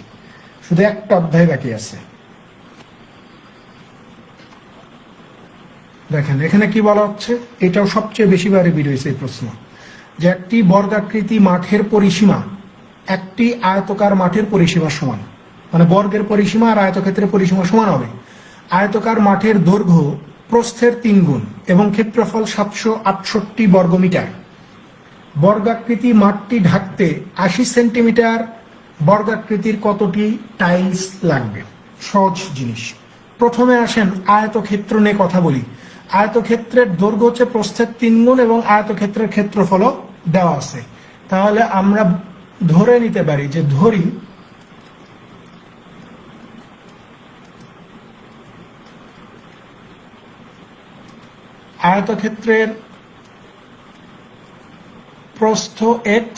শুধু একটা অধ্যায় বাকি আছে। দেখেন এখানে কি বলা হচ্ছে, এটাও সবচেয়ে বেশি বারে বের হয়েছে এই প্রশ্ন, যে একটি বর্গাকৃতি মাঠের পরিসীমা একটি আয়তকার মাঠের পরিসীমার সমান। মানে বর্গের পরিসীমা আর আয়তক্ষেত্রের পরিসীমা সমান হবে। আয়তকার মাঠের দৈর্ঘ্য প্রস্থের 3 গুণ এবং ক্ষেত্রফল 768 বর্গমিটার। বর্গাকৃতি মাঠটি ঢাকতে 80 সেন্টিমিটার বর্গাকৃতির কতটি টাইলস লাগবে? সহজ জিনিস। প্রথমে আসেন আয়তক্ষেত্র নিয়ে কথা বলি। আয়তক্ষেত্রের দৈর্ঘ্য হচ্ছে প্রস্থের 3 গুণ এবং আয়তক্ষেত্রের ক্ষেত্রফলও দেওয়া আছে। তাহলে আমরা ধরে নিতে পারি যে ধরি আয়তক্ষেত্রের প্রস্থ x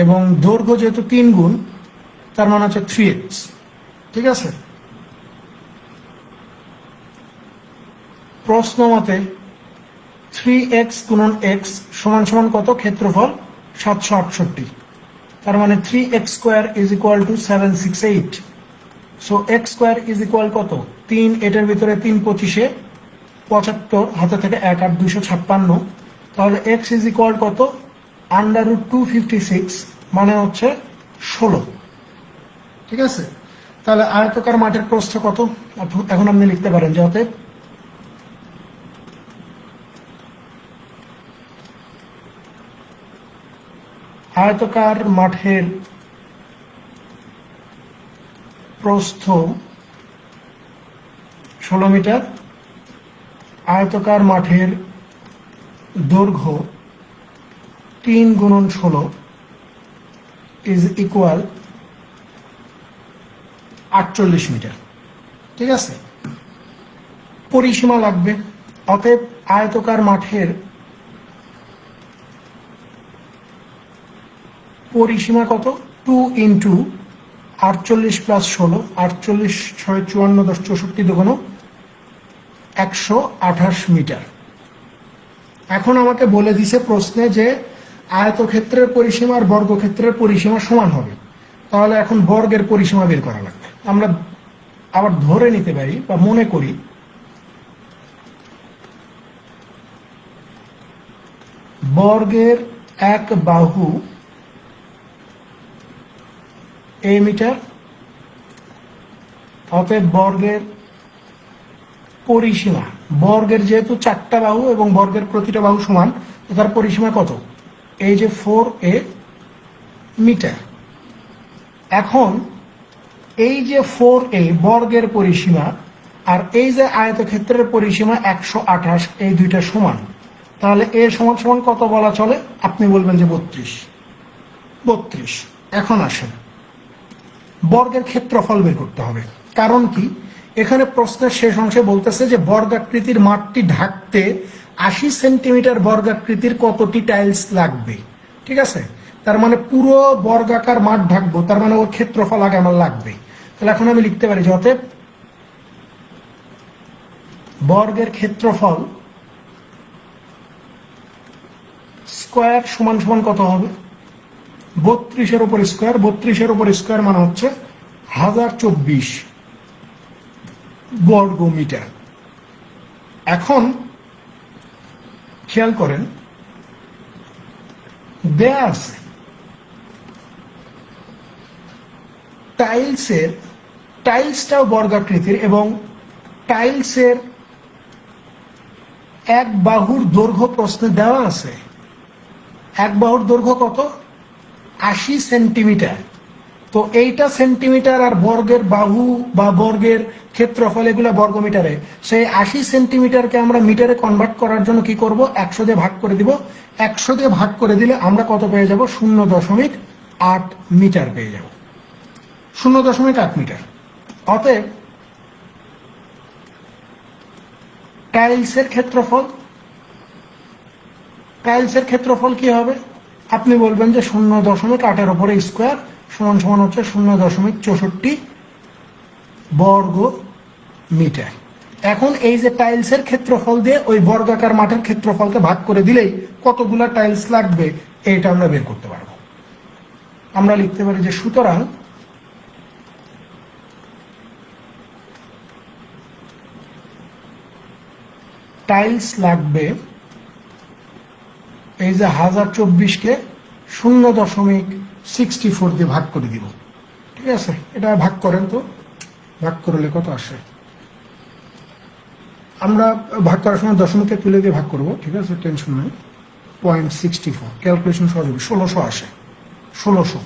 এবং দৈর্ঘ্য যেহেতু 3 গুণ তার মানে হচ্ছে 3x। ঠিক আছে, প্রশ্ন মতে 3x গুণন x সমান সমান কত? ক্ষেত্রফল 768, তার মানে 3x square is equal two 768। So x square is equal কত? 3, এটার ভিতরে 3 25 75, হাতে থেকে 1 8 256। তাহলে x ইজ ইকুয়াল কত? √256, মানে হচ্ছে 16। ঠিক আছে, তাহলে আয়তকার মাঠের প্রস্থ কত? এখন আপনি লিখতে পারেন যে অতএব আয়তকার মাঠের প্রস্থ 16 মিটার, আয়তকার মাঠের দৈর্ঘ্য 3 গুণন 16 ইজ ইকুয়াল 48 মিটার। ঠিক আছে, পরিসীমা লাগবে। অতএব আয়তকার মাঠের পরিসীমা কত? 2 ইন্টু 48 প্লাস 16, 48 6 54 10 64 দুগুণ 128 মিটার। এখন আমাকে বলে দিছে প্রশ্নে যে আয়তক্ষেত্রের পরিসীমা আর বর্গক্ষেত্রের পরিসীমা সমান হবে। তাহলে এখন বর্গের পরিসীমা বের করা লাগবে। আমরা আবার ধরে নিতে পারি বা মনে করি বর্গের এক বাহু a মিটার, অতএব বর্গের পরিসীমা, বর্গের যেহেতু 4টা বাহু এবং বর্গের প্রতিটা বাহু সমান, তার পরিসীমা কত? এই যে 4a মিটার। এখন এই যে 4a বর্গের পরিসীমা আর এই যে আয়তক্ষেত্রের পরিসীমা 128, এই দুইটা সমান। তাহলে a সমান সমান কত বলা চলে? আপনি বলবেন যে 32। এখন আসেন বর্গের ক্ষেত্রফল বের করতে হবে। কারণ কি, এখানে প্রশ্নের শেষ অংশে বলতেছে যে বর্গাকৃতির মাঠটি ঢাকতে 80 সেন্টিমিটার বর্গাকৃতির কতটি টাইলস লাগবে। ঠিক আছে, তার মানে পুরো বর্গাকার মাঠ ঢাকবো, তার মানে ওর ক্ষেত্রফল আগে আমার লাগবে। তাহলে এখন আমি লিখতে পারি যে অতএব বর্গের ক্ষেত্রফল স্কোয়ার সমান সমান কত হবে? 32 উপর স্কোয়ার, 32 উপর স্কোয়ার মানে হচ্ছে 1024 বর্গ মিটার। এখন খেয়াল করেন দেয়া আছে টাইলসটাও বর্গাকৃতির এবং টাইলসের এক বাহুর দৈর্ঘ্য প্রশ্নে দেওয়া আছে। এক বাহুর দৈর্ঘ্য কত? 80 সেন্টিমিটার। তো এইটা সেন্টিমিটার আর বর্গের বাহু বা বর্গের ক্ষেত্রফল এগুলো বর্গমিটারে, সেই 80 সেন্টিমিটারকে আমরা মিটারে কনভার্ট করার জন্য কি করব? 100 দিয়ে ভাগ করে দিব। 100 দিয়ে ভাগ করে দিলে আমরা কত পেয়ে যাব? 0.8 মিটার পেয়ে যাব। 0.8 মিটার। অতএব টাইলসের ক্ষেত্রফল কি হবে? আপনি বলবেন যে 0.8 উপরে স্কোয়ার সমান সমান হচ্ছে 0.64 বর্গ মিটার। এখন এই যে টাইলসের ক্ষেত্রফল দিয়ে ওই বর্গাকার মাঠের ক্ষেত্রফলকে ভাগ করে দিলেই কতগুলা টাইলস লাগবে এইটা আমরা বের করতে পারবো। আমরা লিখতে পারি যে সুতরাং টাইলস লাগবে, এই যে 1024কে 0.64 দিয়ে ভাগ করে দিব। ঠিক আছে, এটা ভাগ করেন তো, ভাগ করলে কত আসে? আমরা ভাগ করার সময় দশমিককে তুলে দিয়ে ভাগ করব, ঠিক আছে, টেনশন নাই। 0.64 ক্যালকুলেশন সহজ হবে, 1600 আসে। 1600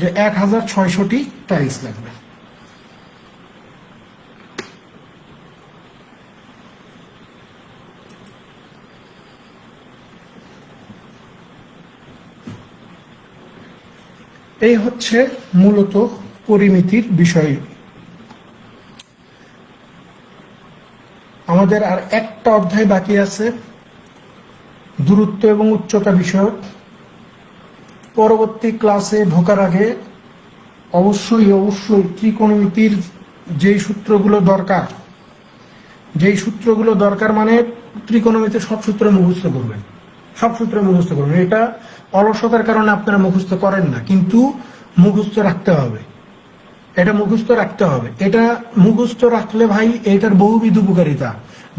যে 1600টি টাইলস লাগবে। এই হচ্ছে মূলত পরিমিতির বিষয়। আমাদের আর একটা অধ্যায় বাকি আছে, দূরত্ব এবং উচ্চতা বিষয়ক। পরবর্তী ক্লাসে ঢোকার আগে অবশ্যই ত্রিকোণমিতির যেই সূত্রগুলো দরকার মানে ত্রিকোণমিতির সব সূত্র মুখস্থ করবেন। এটা অলসতার কারণে আপনারা মুখস্থ করেন না, কিন্তু মুখস্থ রাখতে হবে। এটা মুখস্থ রাখলে ভাই এটার বহুবিধ উপকারিতা।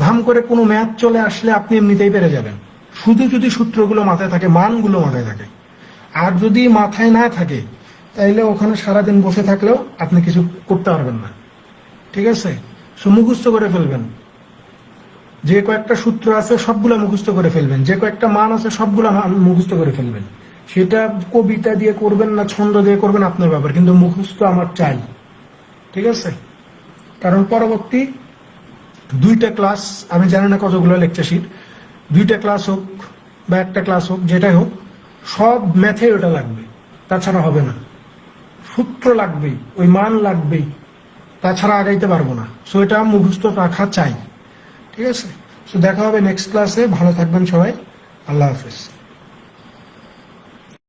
ভাম করে কোনো ম্যাথ চলে আসলে আপনি এমনিতেই পেরে যাবেন, শুধু যদি সূত্রগুলো মাথায় থাকে, মানগুলো মাথায় থাকে। আর যদি মাথায় না থাকে তাইলে ওখানে সারাদিন বসে থাকলেও আপনি কিছু করতে পারবেন না। ঠিক আছে, মুখস্থ করে ফেলবেন। যে কয়েকটা সূত্র আছে সবগুলা মুখস্থ করে ফেলবেন, যে কয়েকটা মান আছে সবগুলা মুখস্থ করে ফেলবেন। সেটা কবিতা দিয়ে করবেন না ছন্দ দিয়ে করবেন আপনার ব্যাপার, কিন্তু মুখস্থ আমার চাই। ঠিক আছে, কারণ পরবর্তী 2টা ক্লাস, আমি জানি না কতগুলো লেকচার শিট, 2টা ক্লাস হোক বা একটা ক্লাস হোক, যেটাই হোক, সব ম্যাথে ওটা লাগবে, তাছাড়া হবে না। সূত্র লাগবেই, ওই মান লাগবেই, তাছাড়া আগাইতে পারবো না। সো এটা মুখস্থ রাখা চাই। ঠিক আছে, সো দেখা হবে নেক্সট ক্লাসে। ভালো থাকবেন সবাই, আল্লাহ হাফেজ।